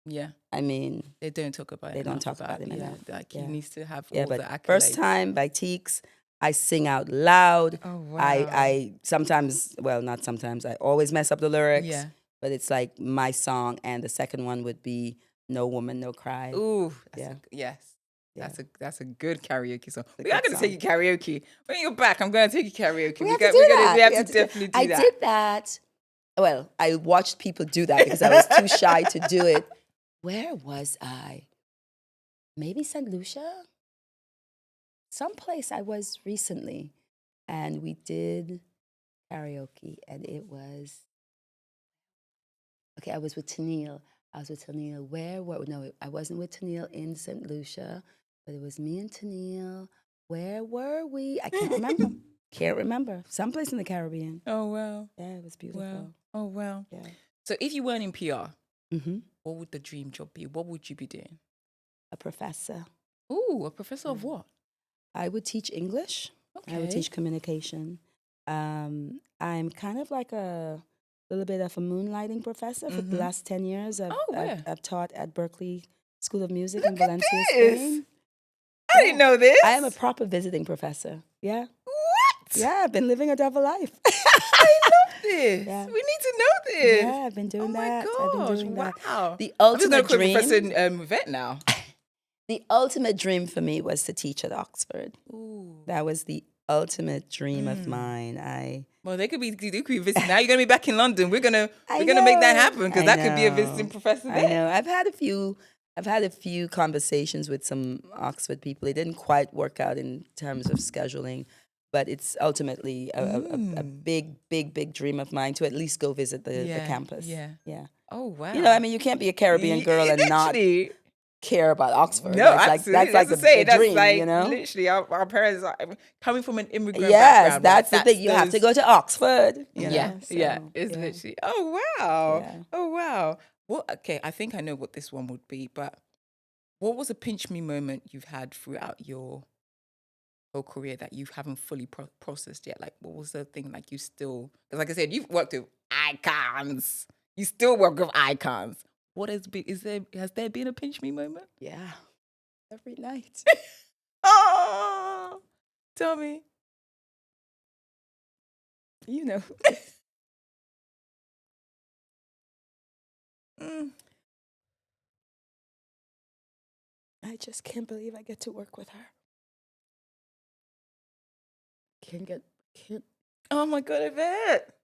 Yeah. I mean, They don't talk about. They don't enough talk about him yeah, enough. like Yeah. he needs to have yeah, all the but accolades. First Time by Teeks, I sing out loud. Oh wow. I sometimes, well, not sometimes, I always mess up the lyrics. Yeah. But it's like my song, and the second one would be No Woman, No Cry. Ooh. Yeah. Yes. Yeah. That's a good karaoke song. a We are good going to take you song. karaoke. When you're back, I'm going to take you karaoke. We have to do that. We have to definitely do I that. did that. Well, I watched people do that because I was too shy to do it. Where was I? Maybe St. Lucia? Someplace I was recently. And we did karaoke, and it was... Okay, I was with Tennille. I wasn't with Tennille in St. Lucia, but it was me and Tennille. Where were we? I can't remember. Can't remember. Someplace in the Caribbean. Oh wow. Yeah, it was beautiful. Wow. Oh wow. Yeah. So if you weren't in PR, Mm-hmm. what would the dream job be? What would you be doing? A professor. Ooh, a professor of what? I would teach English. I would Okay. teach communication. I'm kind of like a little bit of a moonlighting professor. For the last 10 years, I've taught at Berkeley School of Music in Valencia, Spain. I didn't know this. I am a proper visiting professor. Yeah. What? Yeah, I've been living a double life. I love this. Yeah. We need to know this. Yeah, I've been doing that. Oh my I've gosh, been doing that. wow. The I'm just going ultimate to call dream. Professor Yvette now. The ultimate dream for me was to teach at Oxford. Ooh. That was the ultimate dream of mine. Well, they could be visiting. Now you're going to be back in London. We're going to I make that know. happen because I that could be a know. visiting professor there. I know. I've had a few conversations with some Oxford people. It didn't quite work out in terms of scheduling, but it's ultimately a big dream of mine to at least go visit the campus. Yeah. Yeah. Oh wow. You know, I mean, you can't be a Caribbean girl and not Literally. care about Oxford. No, that's absolutely. Like the that's dream, like, you know? literally, our parents are coming from an immigrant Yes, background. that's right? the thing. You have to go to Oxford. You know? Yeah, yeah. So, It's literally. Oh wow. Yeah. Oh wow. Well, okay. I think I know what this one would be, but what was a pinch me moment you've had throughout your whole career that you haven't fully processed yet? Like, what was the thing like you still? Because, like I said, you've worked with icons. You still work with icons. What has been? Has there been a pinch me moment? Yeah. Every night. Oh, tell me. You know. I just can't believe I get to work with her. Can't. Oh my God, Yvette.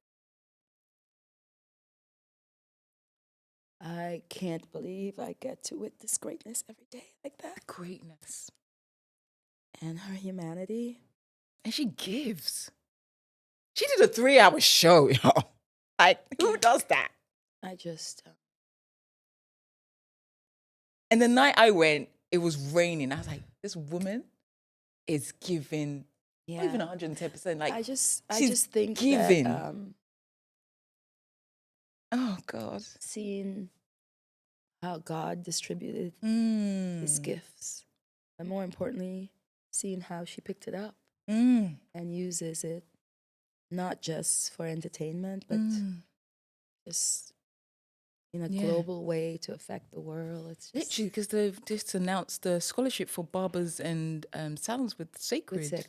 I can't believe I get to witness greatness every day like that. Greatness. And her humanity. And she gives. She did a 3-hour show, y'all. Like, who does that? I just... And the night I went, it was raining. I was like, this woman is giving not even 110%. Like, I just think giving. that oh, God. seeing how God distributed his gifts, and more importantly, seeing how she picked it up and uses it not just for entertainment, but just in a global way to affect the world. It's just Literally, because they've just announced the scholarship for barbers and salons with Sacred.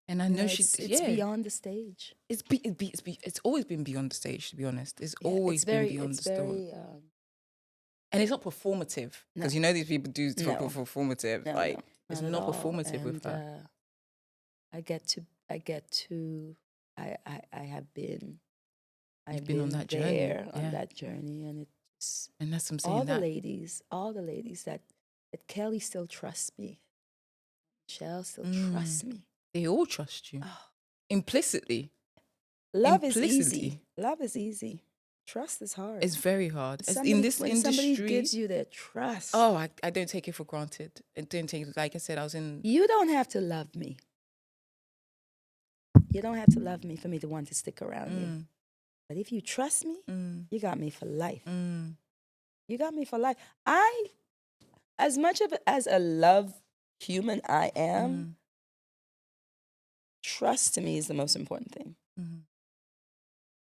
And I You know know, she, it's beyond the stage. it's always been beyond the stage, to be honest. It's Yeah, always been beyond the stage. And it's not performative, because No. you know these people do No. performative. No, like no, it's at not all. performative with And, her. I have been. You've been on that journey, there on yeah. that journey, and it's And that's what I'm saying. all the ladies that Kelly still trusts me. Michelle still trusts me. They all trust you. Oh. Implicitly. Love is Implicitly. easy. Love is easy. Trust is hard. It's very hard. Somebody, In this when industry, somebody gives you their trust. oh, I don't take it for granted. I don't take it. Like I said, I was in. You don't have to love me. You don't have to love me for me to want to stick around you. But if you trust me, you got me for life. You got me for life. As much of as a love human I am, trust to me is the most important thing.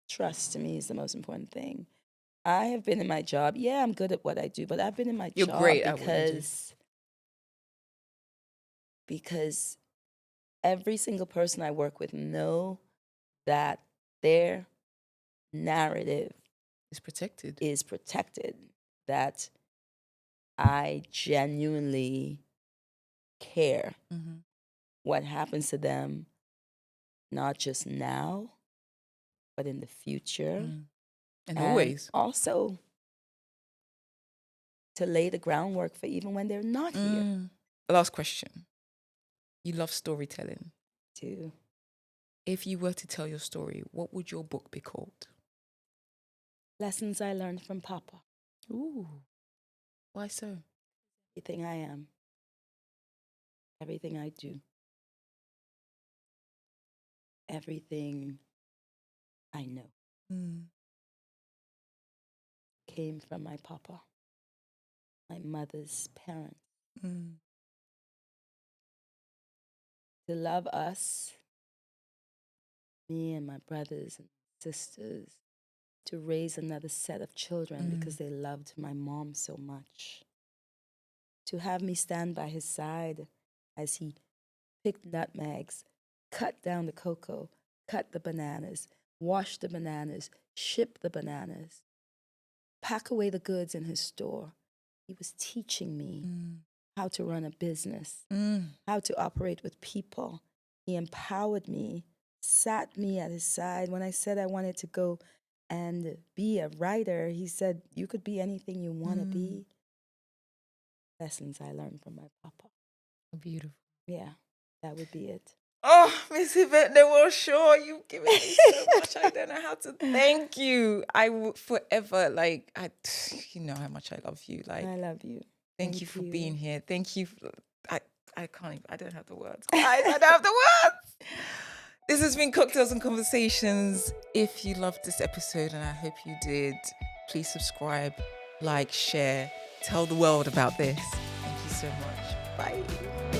Trust to me is the most important thing. I have been in my job. Yeah, I'm good at what I do, but I've been in my job great at what you do. Because every single person I work with know that their narrative It's protected. is protected, that I genuinely care what happens to them, not just now, but in the future. And always. Also, to lay the groundwork for even when they're not here. Last question. You love storytelling. Too. If you were to tell your story, what would your book be called? Lessons I learned from Papa. Ooh. Why so? Everything I am. Everything I do. Everything I know came from my papa, my mother's parents. To love us, me and my brothers and sisters, to raise another set of children because they loved my mom so much. To have me stand by his side as he picked nutmegs, cut down the cocoa, cut the bananas, wash the bananas, ship the bananas, pack away the goods in his store. He was teaching me how to run a business, how to operate with people. He empowered me, sat me at his side. When I said I wanted to go and be a writer, he said, you could be anything you want to be. Lessons I learned from my papa. Beautiful. Yeah, that would be it. Oh, Miss Yvette Noel-Schure, you've given me so much. I don't know how to thank you. I will forever, you know how much I love you. I love you. Thank you for being here. Thank you. I can't even, I don't have the words. Guys, I don't have the words. This has been Cocktails and Conversations. If you loved this episode, and I hope you did, please subscribe, like, share, tell the world about this. Thank you so much. Bye.